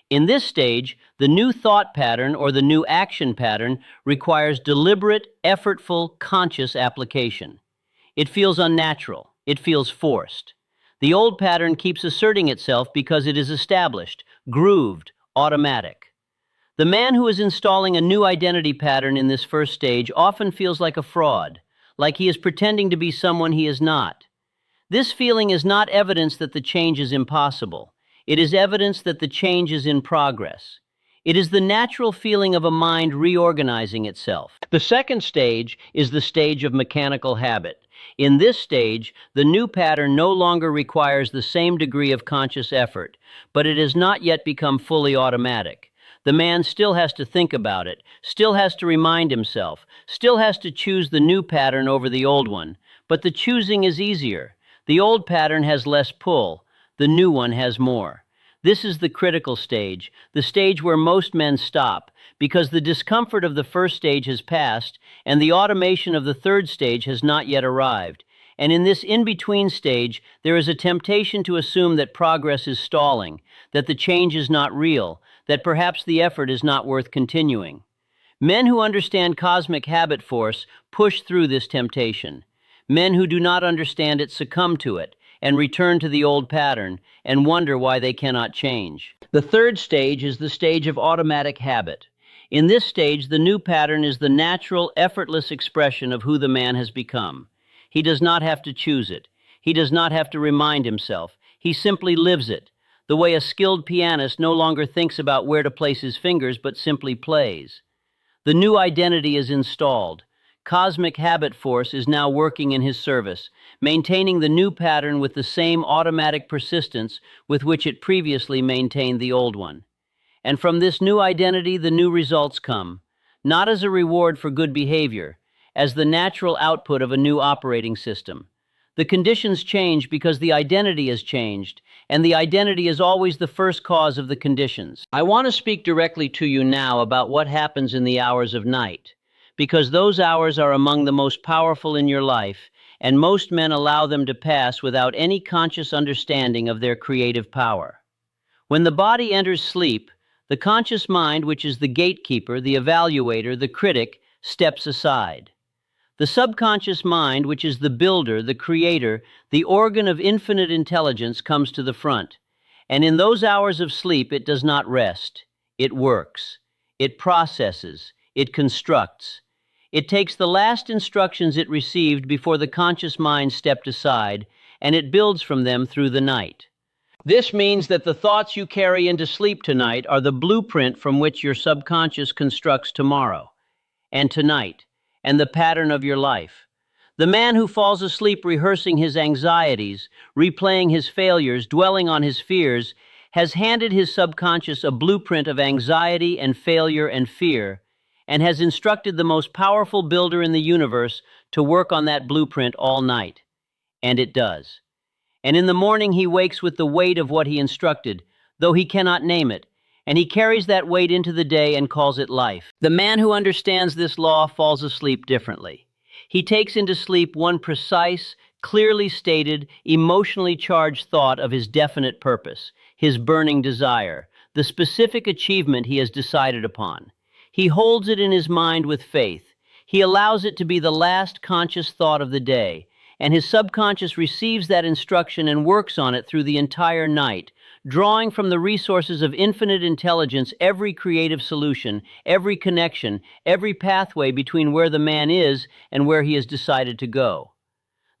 Speaker 1: In this stage, the new thought pattern or the new action pattern requires deliberate, effortful, conscious application. It feels unnatural. It feels forced. The old pattern keeps asserting itself because it is established, grooved, automatic. The man who is installing a new identity pattern in this first stage often feels like a fraud, like he is pretending to be someone he is not. This feeling is not evidence that the change is impossible. It is evidence that the change is in progress. It is the natural feeling of a mind reorganizing itself. The second stage is the stage of mechanical habit. In this stage, the new pattern no longer requires the same degree of conscious effort, but it has not yet become fully automatic. The man still has to think about it, still has to remind himself, still has to choose the new pattern over the old one, but the choosing is easier. The old pattern has less pull, the new one has more. This is the critical stage, the stage where most men stop, because the discomfort of the first stage has passed, and the automation of the third stage has not yet arrived. And in this in-between stage, there is a temptation to assume that progress is stalling, that the change is not real, that perhaps the effort is not worth continuing. Men who understand cosmic habit force push through this temptation. Men who do not understand it succumb to it and return to the old pattern and wonder why they cannot change. The third stage is the stage of automatic habit. In this stage, the new pattern is the natural, effortless expression of who the man has become. He does not have to choose it. He does not have to remind himself. He simply lives it, the way a skilled pianist no longer thinks about where to place his fingers but simply plays. The new identity is installed. Cosmic habit force is now working in his service, maintaining the new pattern with the same automatic persistence with which it previously maintained the old one. And from this new identity, the new results come, not as a reward for good behavior, as the natural output of a new operating system. The conditions change because the identity has changed, and the identity is always the first cause of the conditions. I want to speak directly to you now about what happens in the hours of night, because those hours are among the most powerful in your life, and most men allow them to pass without any conscious understanding of their creative power. When the body enters sleep, the conscious mind, which is the gatekeeper, the evaluator, the critic, steps aside. The subconscious mind, which is the builder, the creator, the organ of infinite intelligence, comes to the front. And in those hours of sleep, it does not rest. It works. It processes. It constructs. It takes the last instructions it received before the conscious mind stepped aside, and it builds from them through the night. This means that the thoughts you carry into sleep tonight are the blueprint from which your subconscious constructs tomorrow, and tonight, and the pattern of your life. The man who falls asleep rehearsing his anxieties, replaying his failures, dwelling on his fears, has handed his subconscious a blueprint of anxiety and failure and fear, and has instructed the most powerful builder in the universe to work on that blueprint all night. And it does. And in the morning he wakes with the weight of what he instructed, though he cannot name it, and he carries that weight into the day and calls it life. The man who understands this law falls asleep differently. He takes into sleep one precise, clearly stated, emotionally charged thought of his definite purpose, his burning desire, the specific achievement he has decided upon. He holds it in his mind with faith. He allows it to be the last conscious thought of the day, and his subconscious receives that instruction and works on it through the entire night, drawing from the resources of infinite intelligence every creative solution, every connection, every pathway between where the man is and where he has decided to go.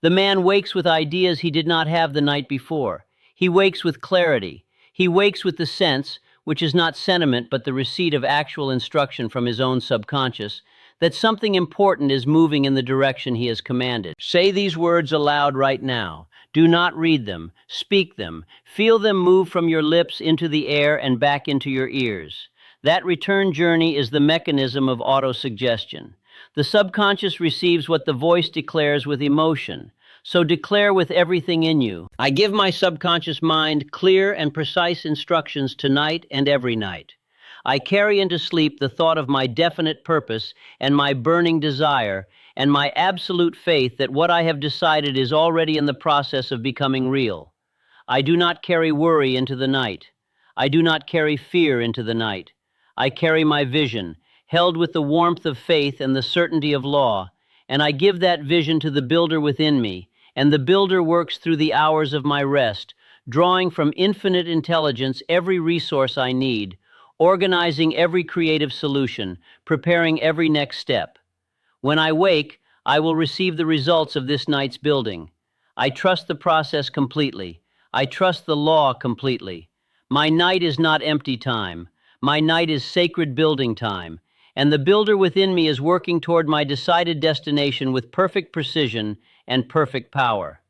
Speaker 1: The man wakes with ideas he did not have the night before. He wakes with clarity. He wakes with the sense, which is not sentiment but the receipt of actual instruction from his own subconscious, that something important is moving in the direction he has commanded. Say these words aloud right now. Do not read them. Speak them. Feel them move from your lips into the air and back into your ears. That return journey is the mechanism of autosuggestion. The subconscious receives what the voice declares with emotion. So declare with everything in you. I give my subconscious mind clear and precise instructions tonight and every night. I carry into sleep the thought of my definite purpose and my burning desire, and my absolute faith that what I have decided is already in the process of becoming real. I do not carry worry into the night. I do not carry fear into the night. I carry my vision, held with the warmth of faith and the certainty of law, and I give that vision to the builder within me, and the builder works through the hours of my rest, drawing from infinite intelligence every resource I need, organizing every creative solution, preparing every next step. When I wake, I will receive the results of this night's building. I trust the process completely. I trust the law completely. My night is not empty time. My night is sacred building time, and the builder within me is working toward my decided destination with perfect precision and perfect power.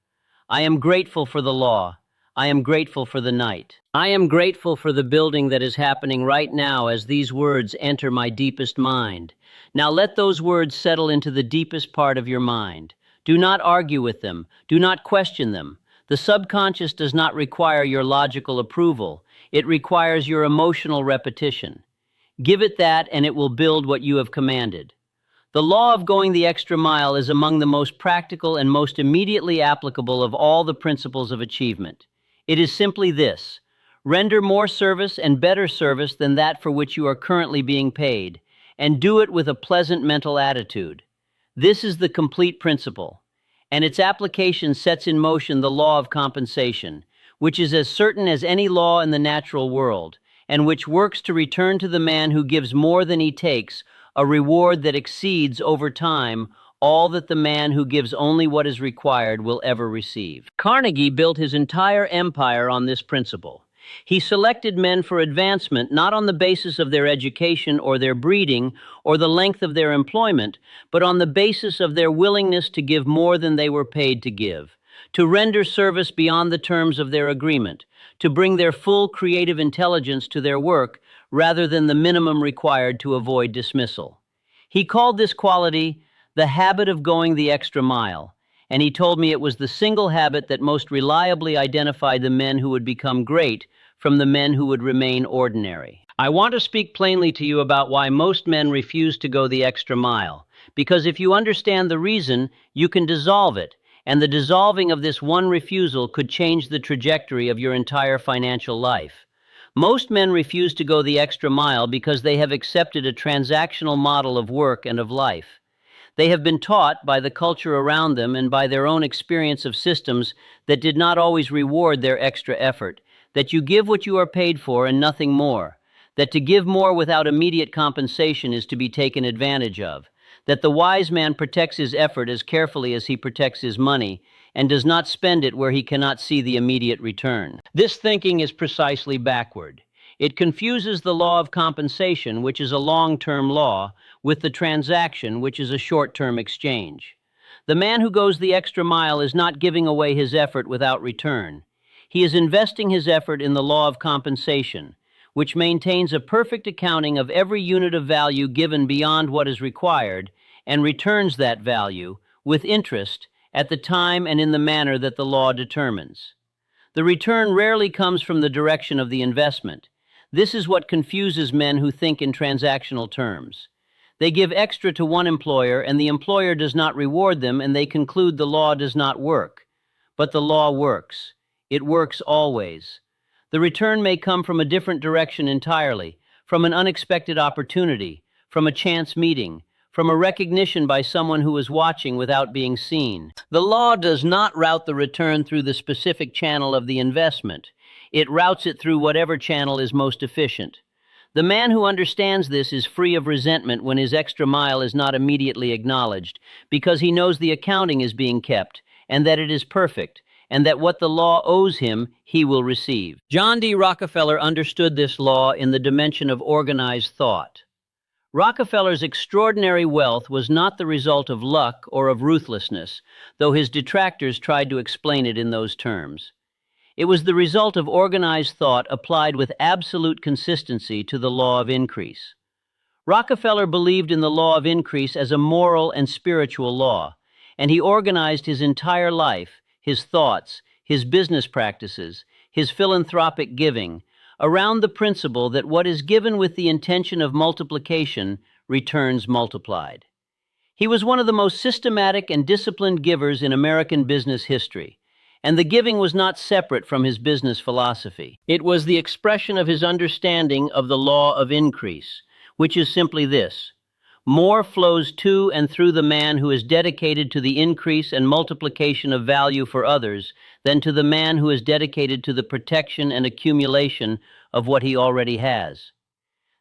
Speaker 1: I am grateful for the law. I am grateful for the night. I am grateful for the building that is happening right now as these words enter my deepest mind. Now let those words settle into the deepest part of your mind. Do not argue with them. Do not question them. The subconscious does not require your logical approval. It requires your emotional repetition. Give it that and it will build what you have commanded. The law of going the extra mile is among the most practical and most immediately applicable of all the principles of achievement. It is simply this: render more service and better service than that for which you are currently being paid, and do it with a pleasant mental attitude. This is the complete principle, and its application sets in motion the law of compensation, which is as certain as any law in the natural world, and which works to return to the man who gives more than he takes a reward that exceeds over time all that the man who gives only what is required will ever receive. Carnegie built his entire empire on this principle. He selected men for advancement not on the basis of their education or their breeding or the length of their employment, but on the basis of their willingness to give more than they were paid to give, to render service beyond the terms of their agreement, to bring their full creative intelligence to their work rather than the minimum required to avoid dismissal. He called this quality the habit of going the extra mile, and he told me it was the single habit that most reliably identified the men who would become great from the men who would remain ordinary. I want to speak plainly to you about why most men refuse to go the extra mile, because if you understand the reason, you can dissolve it, and the dissolving of this one refusal could change the trajectory of your entire financial life. Most men refuse to go the extra mile because they have accepted a transactional model of work and of life. They have been taught by the culture around them and by their own experience of systems that did not always reward their extra effort, that you give what you are paid for and nothing more, that to give more without immediate compensation is to be taken advantage of, that the wise man protects his effort as carefully as he protects his money, and does not spend it where he cannot see the immediate return. This thinking is precisely backward. It confuses the law of compensation, which is a long-term law, with the transaction, which is a short-term exchange. The man who goes the extra mile is not giving away his effort without return. He is investing his effort in the law of compensation, which maintains a perfect accounting of every unit of value given beyond what is required, and returns that value, with interest, at the time and in the manner that the law determines. The return rarely comes from the direction of the investment. This is what confuses men who think in transactional terms. They give extra to one employer, and the employer does not reward them, and they conclude the law does not work. But the law works. It works always. The return may come from a different direction entirely, from an unexpected opportunity, from a chance meeting, from a recognition by someone who is watching without being seen. The law does not route the return through the specific channel of the investment. It routes it through whatever channel is most efficient. The man who understands this is free of resentment when his extra mile is not immediately acknowledged, because he knows the accounting is being kept, and that it is perfect, and that what the law owes him, he will receive. John D. Rockefeller understood this law in the dimension of organized thought. Rockefeller's extraordinary wealth was not the result of luck or of ruthlessness, though his detractors tried to explain it in those terms. It was the result of organized thought applied with absolute consistency to the law of increase. Rockefeller believed in the law of increase as a moral and spiritual law, and he organized his entire life, his thoughts, his business practices, his philanthropic giving, around the principle that what is given with the intention of multiplication returns multiplied. He was one of the most systematic and disciplined givers in American business history, and the giving was not separate from his business philosophy. It was the expression of his understanding of the law of increase, which is simply this: more flows to and through the man who is dedicated to the increase and multiplication of value for others than to the man who is dedicated to the protection and accumulation of what he already has.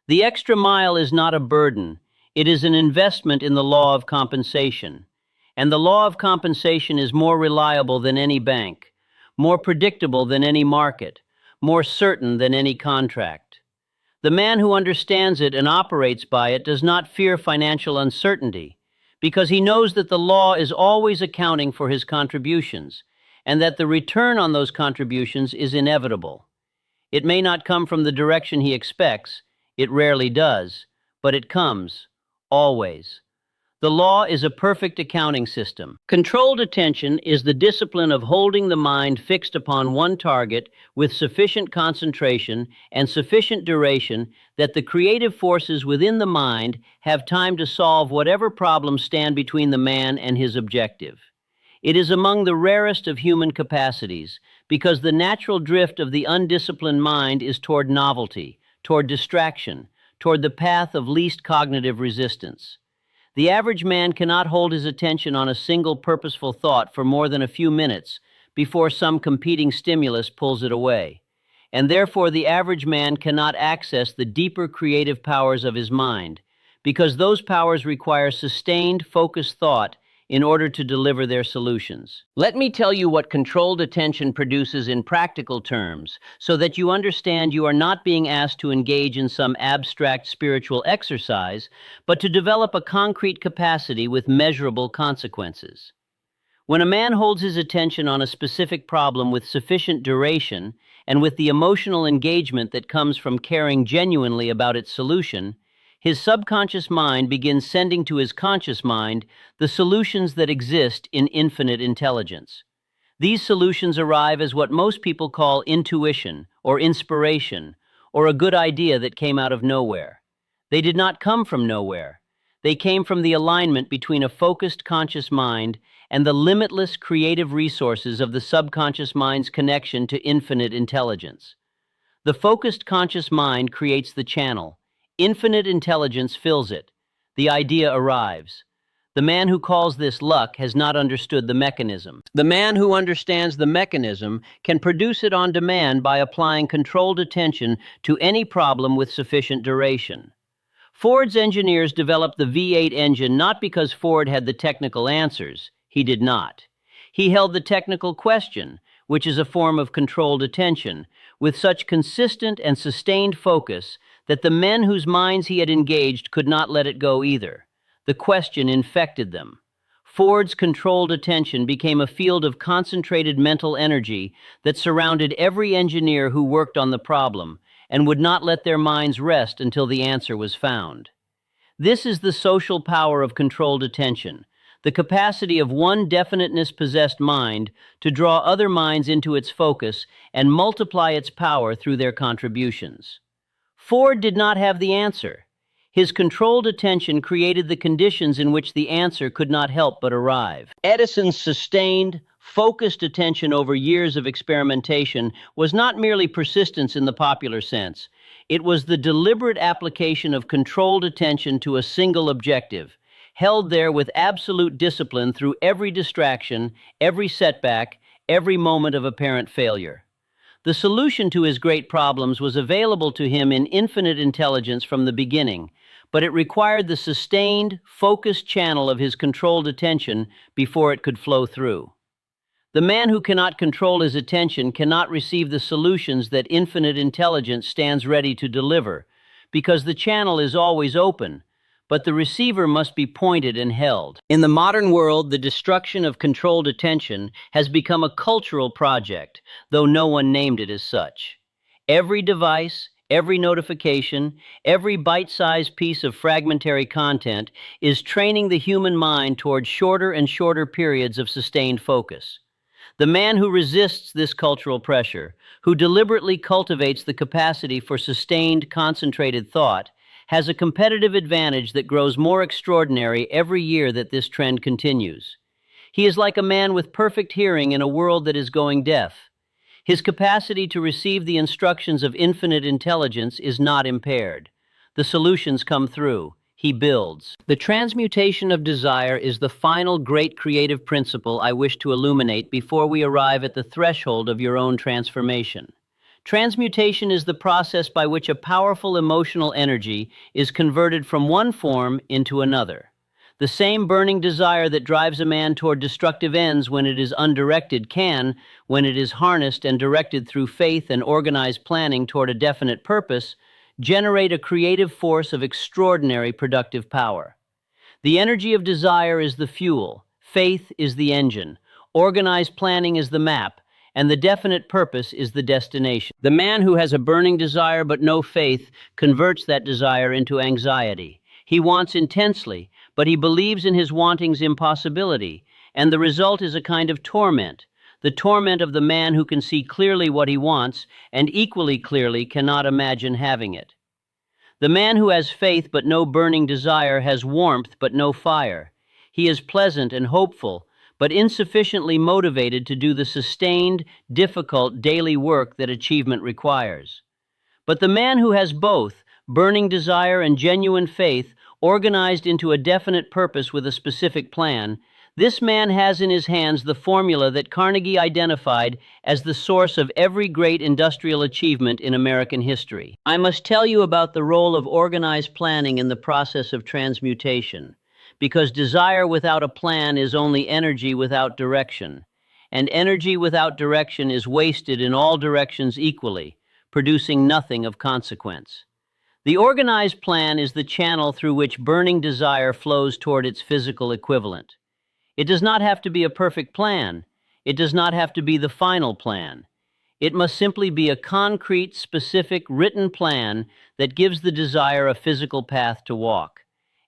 Speaker 1: The extra mile is not a burden, it is an investment in the law of compensation. And the law of compensation is more reliable than any bank, more predictable than any market, more certain than any contract. The man who understands it and operates by it does not fear financial uncertainty, because he knows that the law is always accounting for his contributions, and that the return on those contributions is inevitable. It may not come from the direction he expects, it rarely does, but it comes, always. The law is a perfect accounting system. Controlled attention is the discipline of holding the mind fixed upon one target with sufficient concentration and sufficient duration that the creative forces within the mind have time to solve whatever problems stand between the man and his objective. It is among the rarest of human capacities because the natural drift of the undisciplined mind is toward novelty, toward distraction, toward the path of least cognitive resistance. The average man cannot hold his attention on a single purposeful thought for more than a few minutes before some competing stimulus pulls it away. And therefore the average man cannot access the deeper creative powers of his mind, because those powers require sustained, focused thought in order to deliver their solutions. Let me tell you what controlled attention produces in practical terms, so that you understand you are not being asked to engage in some abstract spiritual exercise, but to develop a concrete capacity with measurable consequences. When a man holds his attention on a specific problem with sufficient duration, and with the emotional engagement that comes from caring genuinely about its solution, his subconscious mind begins sending to his conscious mind the solutions that exist in infinite intelligence. These solutions arrive as what most people call intuition, or inspiration, or a good idea that came out of nowhere. They did not come from nowhere. They came from the alignment between a focused conscious mind and the limitless creative resources of the subconscious mind's connection to infinite intelligence. The focused conscious mind creates the channel. Infinite intelligence fills it. The idea arrives. The man who calls this luck has not understood the mechanism. The man who understands the mechanism can produce it on demand by applying controlled attention to any problem with sufficient duration. Ford's engineers developed the V8 engine not because Ford had the technical answers. He did not. He held the technical question, which is a form of controlled attention, with such consistent and sustained focus that the men whose minds he had engaged could not let it go either. The question infected them. Ford's controlled attention became a field of concentrated mental energy that surrounded every engineer who worked on the problem and would not let their minds rest until the answer was found. This is the social power of controlled attention, the capacity of one definiteness-possessed mind to draw other minds into its focus and multiply its power through their contributions. Ford did not have the answer. His controlled attention created the conditions in which the answer could not help but arrive. Edison's sustained, focused attention over years of experimentation was not merely persistence in the popular sense. It was the deliberate application of controlled attention to a single objective, held there with absolute discipline through every distraction, every setback, every moment of apparent failure. The solution to his great problems was available to him in infinite intelligence from the beginning, but it required the sustained, focused channel of his controlled attention before it could flow through. The man who cannot control his attention cannot receive the solutions that infinite intelligence stands ready to deliver, because the channel is always open, but the receiver must be pointed and held. In the modern world, the destruction of controlled attention has become a cultural project, though no one named it as such. Every device, every notification, every bite-sized piece of fragmentary content is training the human mind toward shorter and shorter periods of sustained focus. The man who resists this cultural pressure, who deliberately cultivates the capacity for sustained, concentrated thought, has a competitive advantage that grows more extraordinary every year that this trend continues. He is like a man with perfect hearing in a world that is going deaf. His capacity to receive the instructions of infinite intelligence is not impaired. The solutions come through. He builds. The transmutation of desire is the final great creative principle I wish to illuminate before we arrive at the threshold of your own transformation. Transmutation is the process by which a powerful emotional energy is converted from one form into another. The same burning desire that drives a man toward destructive ends when it is undirected can, when it is harnessed and directed through faith and organized planning toward a definite purpose, generate a creative force of extraordinary productive power. The energy of desire is the fuel, faith is the engine, organized planning is the map, and the definite purpose is the destination. The man who has a burning desire but no faith converts that desire into anxiety. He wants intensely, but he believes in his wanting's impossibility, and the result is a kind of torment, the torment of the man who can see clearly what he wants and equally clearly cannot imagine having it. The man who has faith but no burning desire has warmth but no fire. He is pleasant and hopeful, but insufficiently motivated to do the sustained, difficult daily work that achievement requires. But the man who has both, burning desire and genuine faith, organized into a definite purpose with a specific plan, this man has in his hands the formula that Carnegie identified as the source of every great industrial achievement in American history. I must tell you about the role of organized planning in the process of transmutation, because desire without a plan is only energy without direction, and energy without direction is wasted in all directions equally, producing nothing of consequence. The organized plan is the channel through which burning desire flows toward its physical equivalent. It does not have to be a perfect plan. It does not have to be the final plan. It must simply be a concrete, specific, written plan that gives the desire a physical path to walk.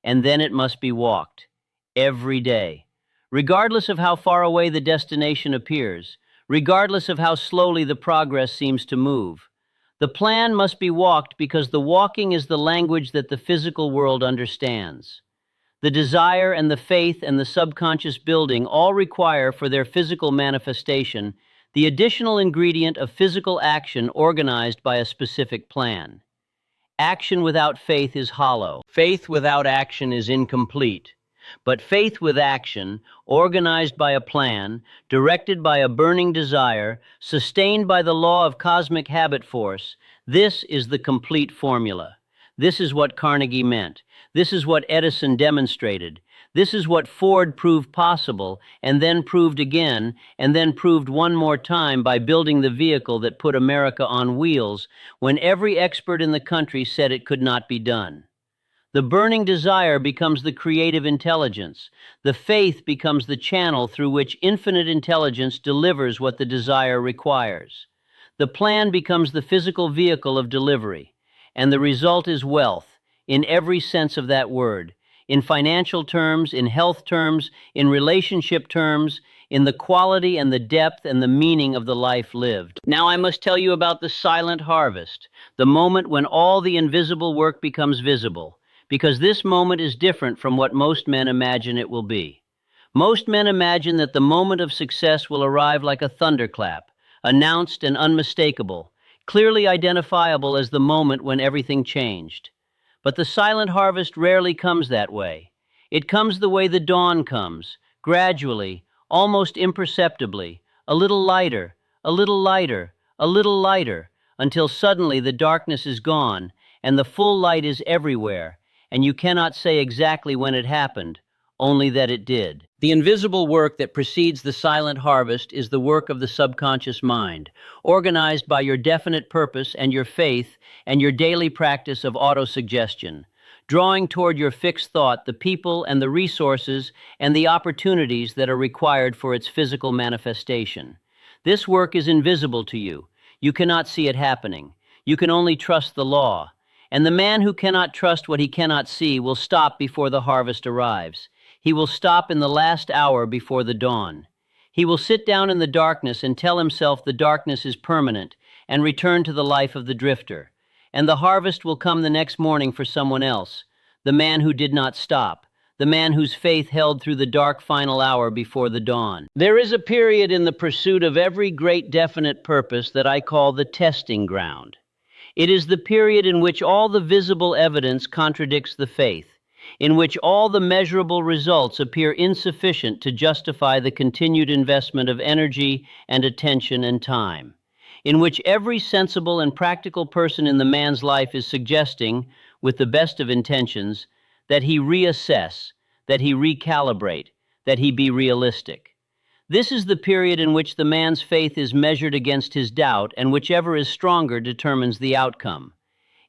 Speaker 1: And then it must be walked, every day, regardless of how far away the destination appears, regardless of how slowly the progress seems to move. The plan must be walked because the walking is the language that the physical world understands. The desire and the faith and the subconscious building all require for their physical manifestation the additional ingredient of physical action organized by a specific plan. Action without faith is hollow. Faith without action is incomplete. But faith with action, organized by a plan, directed by a burning desire, sustained by the law of cosmic habit force, this is the complete formula. This is what Carnegie meant. This is what Edison demonstrated. This is what Ford proved possible, and then proved again, and then proved one more time by building the vehicle that put America on wheels when every expert in the country said it could not be done. The burning desire becomes the creative intelligence. The faith becomes the channel through which infinite intelligence delivers what the desire requires. The plan becomes the physical vehicle of delivery, and the result is wealth, in every sense of that word, in financial terms, in health terms, in relationship terms, in the quality and the depth and the meaning of the life lived. Now I must tell you about the silent harvest, the moment when all the invisible work becomes visible, because this moment is different from what most men imagine it will be. Most men imagine that the moment of success will arrive like a thunderclap, announced and unmistakable, clearly identifiable as the moment when everything changed. But the silent harvest rarely comes that way. It comes the way the dawn comes, gradually, almost imperceptibly, a little lighter, a little lighter, a little lighter, until suddenly the darkness is gone, and the full light is everywhere, and you cannot say exactly when it happened, only that it did. The invisible work that precedes the silent harvest is the work of the subconscious mind, organized by your definite purpose and your faith and your daily practice of autosuggestion, drawing toward your fixed thought the people and the resources and the opportunities that are required for its physical manifestation. This work is invisible to you. You cannot see it happening. You can only trust the law. And the man who cannot trust what he cannot see will stop before the harvest arrives. He will stop in the last hour before the dawn. He will sit down in the darkness and tell himself the darkness is permanent and return to the life of the drifter. And the harvest will come the next morning for someone else, the man who did not stop, the man whose faith held through the dark final hour before the dawn. There is a period in the pursuit of every great definite purpose that I call the testing ground. It is the period in which all the visible evidence contradicts the faith, in which all the measurable results appear insufficient to justify the continued investment of energy and attention and time, in which every sensible and practical person in the man's life is suggesting, with the best of intentions, that he reassess, that he recalibrate, that he be realistic. This is the period in which the man's faith is measured against his doubt, and whichever is stronger determines the outcome.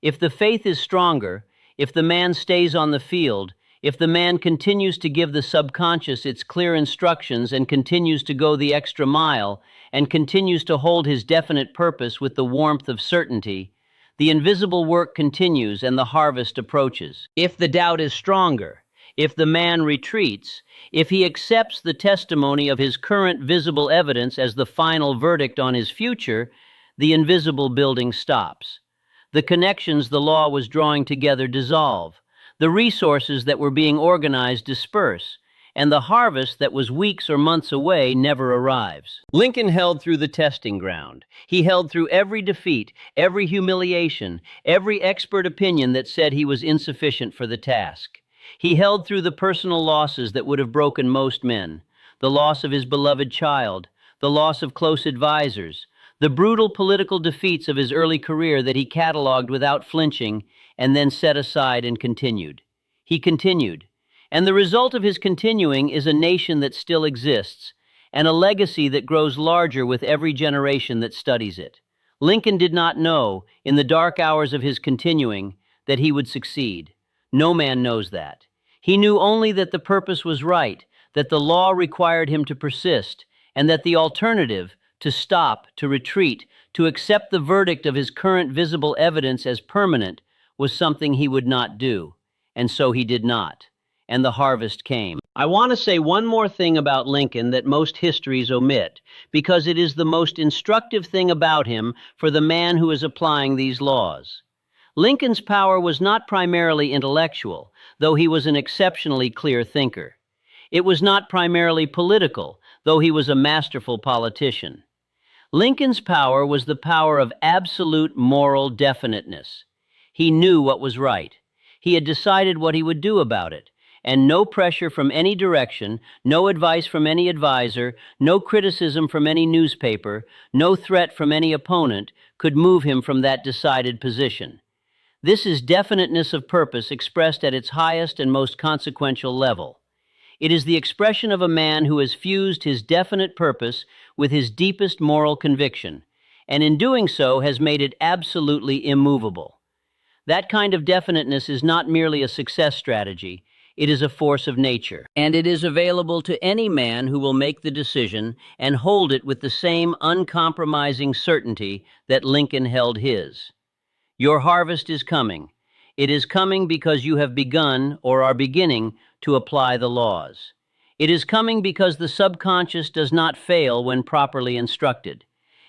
Speaker 1: If the faith is stronger, if the man stays on the field, if the man continues to give the subconscious its clear instructions and continues to go the extra mile, and continues to hold his definite purpose with the warmth of certainty, the invisible work continues and the harvest approaches. If the doubt is stronger, if the man retreats, if he accepts the testimony of his current visible evidence as the final verdict on his future, the invisible building stops. The connections the law was drawing together dissolve. The resources that were being organized disperse, and the harvest that was weeks or months away never arrives. Lincoln held through the testing ground. He held through every defeat, every humiliation, every expert opinion that said he was insufficient for the task. He held through the personal losses that would have broken most men, the loss of his beloved child, the loss of close advisors, the brutal political defeats of his early career that he cataloged without flinching and then set aside and continued. He continued. And the result of his continuing is a nation that still exists, and a legacy that grows larger with every generation that studies it. Lincoln did not know, in the dark hours of his continuing, that he would succeed. No man knows that. He knew only that the purpose was right, that the law required him to persist, and that the alternative, to stop, to retreat, to accept the verdict of his current visible evidence as permanent, was something he would not do. And so he did not. And the harvest came. I want to say one more thing about Lincoln that most histories omit, because it is the most instructive thing about him for the man who is applying these laws. Lincoln's power was not primarily intellectual, though he was an exceptionally clear thinker. It was not primarily political, though he was a masterful politician. Lincoln's power was the power of absolute moral definiteness. He knew what was right. He had decided what he would do about it. And no pressure from any direction, no advice from any advisor, no criticism from any newspaper, no threat from any opponent could move him from that decided position. This is definiteness of purpose expressed at its highest and most consequential level. It is the expression of a man who has fused his definite purpose with his deepest moral conviction, and in doing so has made it absolutely immovable. That kind of definiteness is not merely a success strategy. It is a force of nature, and it is available to any man who will make the decision and hold it with the same uncompromising certainty that Lincoln held his. Your harvest is coming. It is coming because you have begun or are beginning to apply the laws. It is coming because the subconscious does not fail when properly instructed.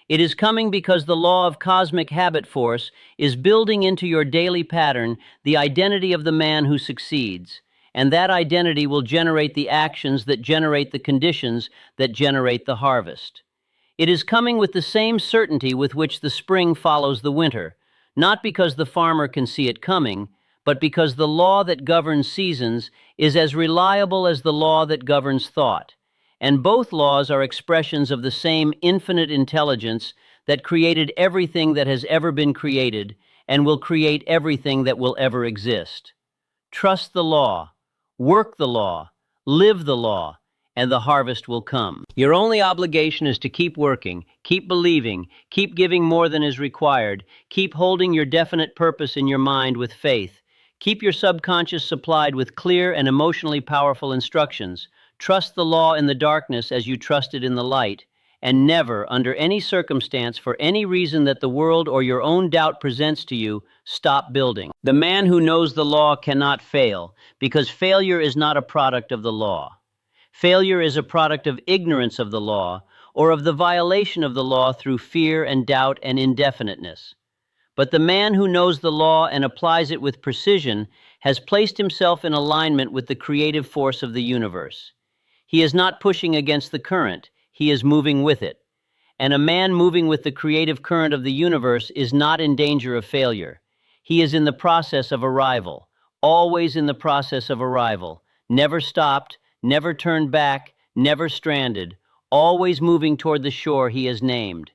Speaker 1: It is coming because the law of cosmic habit force is building into your daily pattern the identity of the man who succeeds, and that identity will generate the actions that generate the conditions that generate the harvest. It is coming with the same certainty with which the spring follows the winter, not because the farmer can see it coming, but because the law that governs seasons is as reliable as the law that governs thought. And both laws are expressions of the same infinite intelligence that created everything that has ever been created and will create everything that will ever exist. Trust the law. Work the law, live the law, and the harvest will come. Your only obligation is to keep working, keep believing, keep giving more than is required, keep holding your definite purpose in your mind with faith. Keep your subconscious supplied with clear and emotionally powerful instructions. Trust the law in the darkness as you trust it in the light, and never, under any circumstance, for any reason that the world or your own doubt presents to you, stop building. The man who knows the law cannot fail, because failure is not a product of the law. Failure is a product of ignorance of the law, or of the violation of the law through fear and doubt and indefiniteness. But the man who knows the law and applies it with precision has placed himself in alignment with the creative force of the universe. He is not pushing against the current, he is moving with it. And a man moving with the creative current of the universe is not in danger of failure. He is in the process of arrival, always in the process of arrival, never stopped, never turned back, never stranded, always moving toward the shore he has named.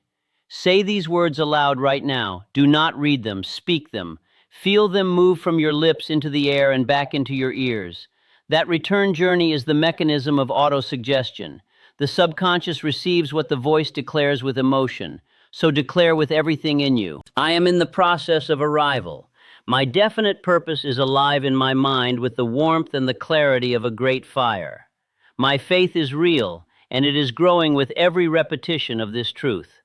Speaker 1: Say these words aloud right now. Do not read them, speak them. Feel them move from your lips into the air and back into your ears. That return journey is the mechanism of autosuggestion. The subconscious receives what the voice declares with emotion. So declare with everything in you. I am in the process of arrival. My definite purpose is alive in my mind with the warmth and the clarity of a great fire. My faith is real, and it is growing with every repetition of this truth.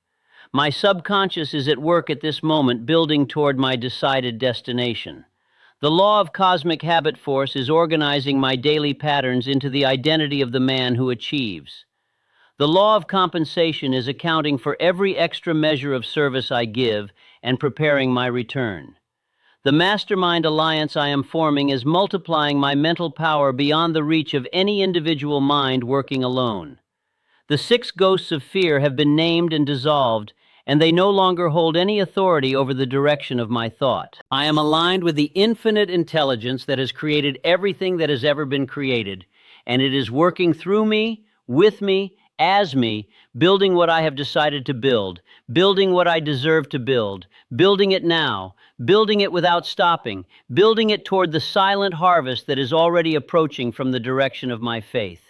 Speaker 1: My subconscious is at work at this moment building toward my decided destination. The law of cosmic habit force is organizing my daily patterns into the identity of the man who achieves. The law of compensation is accounting for every extra measure of service I give and preparing my return. The mastermind alliance I am forming is multiplying my mental power beyond the reach of any individual mind working alone. The 6 ghosts of fear have been named and dissolved, and they no longer hold any authority over the direction of my thought. I am aligned with the infinite intelligence that has created everything that has ever been created, and it is working through me, with me, as me, building what I have decided to build, building what I deserve to build, building it now, building it without stopping, building it toward the silent harvest that is already approaching from the direction of my faith.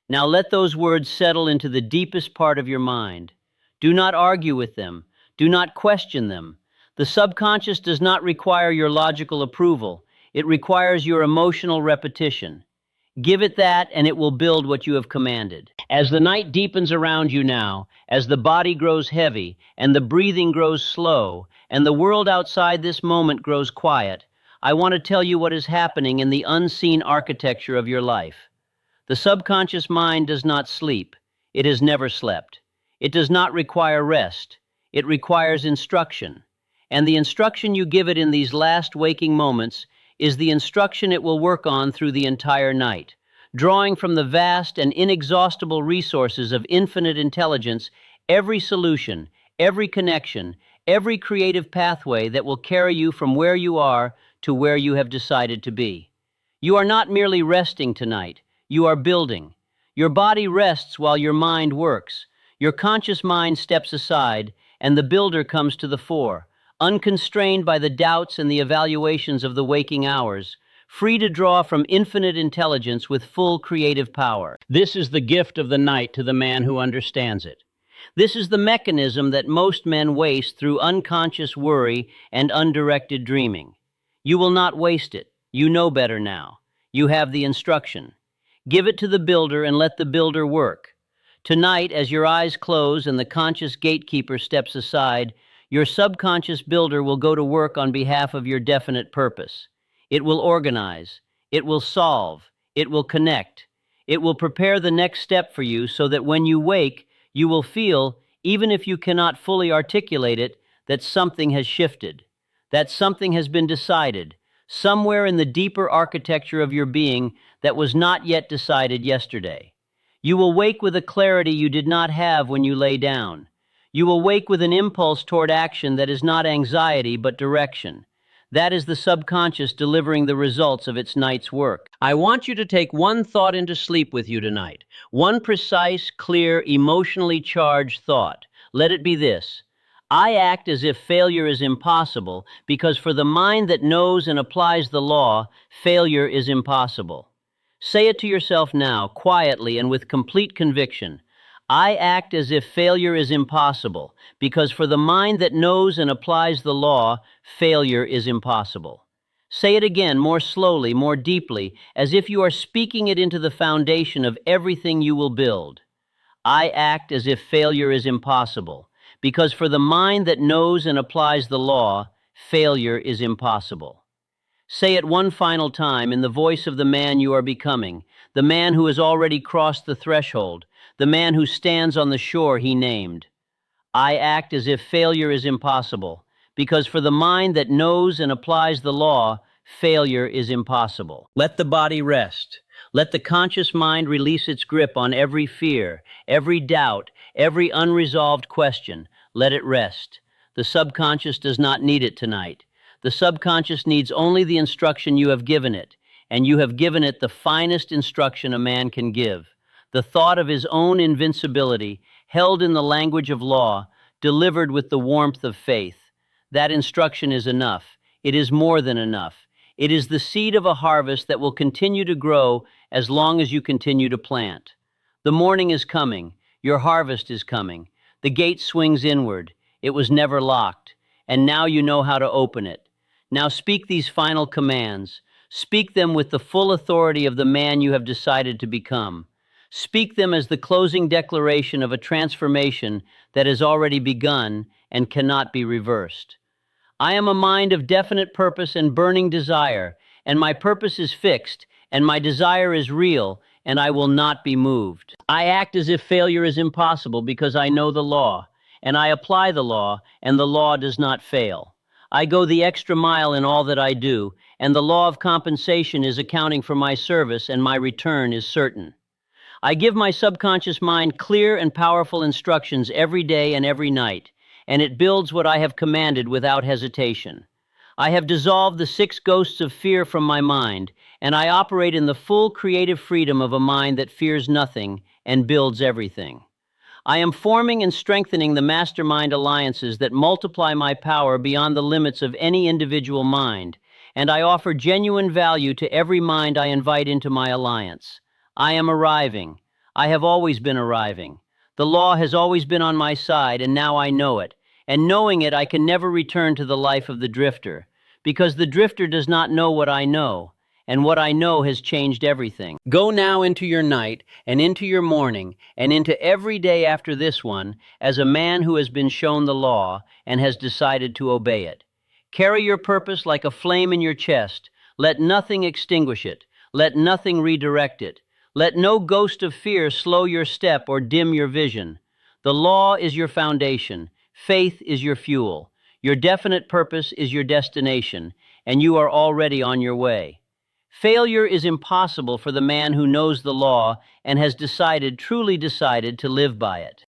Speaker 1: Now let those words settle into the deepest part of your mind. Do not argue with them. Do not question them. The subconscious does not require your logical approval. It requires your emotional repetition. Give it that, and it will build what you have commanded. As the night deepens around you now, as the body grows heavy, and the breathing grows slow, and the world outside this moment grows quiet, I want to tell you what is happening in the unseen architecture of your life. The subconscious mind does not sleep. It has never slept. It does not require rest. It requires instruction. And the instruction you give it in these last waking moments is the instruction it will work on through the entire night, drawing from the vast and inexhaustible resources of infinite intelligence every solution, every connection, every creative pathway that will carry you from where you are to where you have decided to be. You are not merely resting tonight. You are building. Your body rests while your mind works. Your conscious mind steps aside, and the builder comes to the fore, unconstrained by the doubts and the evaluations of the waking hours, free to draw from infinite intelligence with full creative power. This is the gift of the night to the man who understands it. This is the mechanism that most men waste through unconscious worry and undirected dreaming. You will not waste it. You know better now. You have the instruction. Give it to the builder and let the builder work. Tonight, as your eyes close and the conscious gatekeeper steps aside, your subconscious builder will go to work on behalf of your definite purpose. It will organize. It will solve. It will connect. It will prepare the next step for you so that when you wake, you will feel, even if you cannot fully articulate it, that something has shifted, that something has been decided, somewhere in the deeper architecture of your being that was not yet decided yesterday. You will wake with a clarity you did not have when you lay down. You will wake with an impulse toward action that is not anxiety but direction. That is the subconscious delivering the results of its night's work. I want you to take one thought into sleep with you tonight. One precise, clear, emotionally charged thought. Let it be this: I act as if failure is impossible because for the mind that knows and applies the law, failure is impossible. Say it to yourself now, quietly and with complete conviction. I act as if failure is impossible, because for the mind that knows and applies the law, failure is impossible. Say it again, more slowly, more deeply, as if you are speaking it into the foundation of everything you will build. I act as if failure is impossible, because for the mind that knows and applies the law, failure is impossible. Say it one final time in the voice of the man you are becoming, the man who has already crossed the threshold, the man who stands on the shore he named. I act as if failure is impossible, because for the mind that knows and applies the law, failure is impossible. Let the body rest. Let the conscious mind release its grip on every fear, every doubt, every unresolved question. Let it rest. The subconscious does not need it tonight. The subconscious needs only the instruction you have given it, and you have given it the finest instruction a man can give. The thought of his own invincibility, held in the language of law, delivered with the warmth of faith. That instruction is enough. It is more than enough. It is the seed of a harvest that will continue to grow as long as you continue to plant. The morning is coming. Your harvest is coming. The gate swings inward. It was never locked, and now you know how to open it. Now speak these final commands. Speak them with the full authority of the man you have decided to become. Speak them as the closing declaration of a transformation that has already begun and cannot be reversed. I am a mind of definite purpose and burning desire, and my purpose is fixed, and my desire is real, and I will not be moved. I act as if failure is impossible because I know the law, and I apply the law, and the law does not fail. I go the extra mile in all that I do, and the law of compensation is accounting for my service, and my return is certain. I give my subconscious mind clear and powerful instructions every day and every night, and it builds what I have commanded without hesitation. I have dissolved the 6 ghosts of fear from my mind, and I operate in the full creative freedom of a mind that fears nothing and builds everything. I am forming and strengthening the mastermind alliances that multiply my power beyond the limits of any individual mind, and I offer genuine value to every mind I invite into my alliance. I am arriving. I have always been arriving. The law has always been on my side, and now I know it. And knowing it, I can never return to the life of the drifter, because the drifter does not know what I know, and what I know has changed everything. Go now into your night, and into your morning, and into every day after this one, as a man who has been shown the law and has decided to obey it. Carry your purpose like a flame in your chest. Let nothing extinguish it. Let nothing redirect it. Let no ghost of fear slow your step or dim your vision. The law is your foundation. Faith is your fuel. Your definite purpose is your destination, and you are already on your way. Failure is impossible for the man who knows the law and has truly decided to live by it.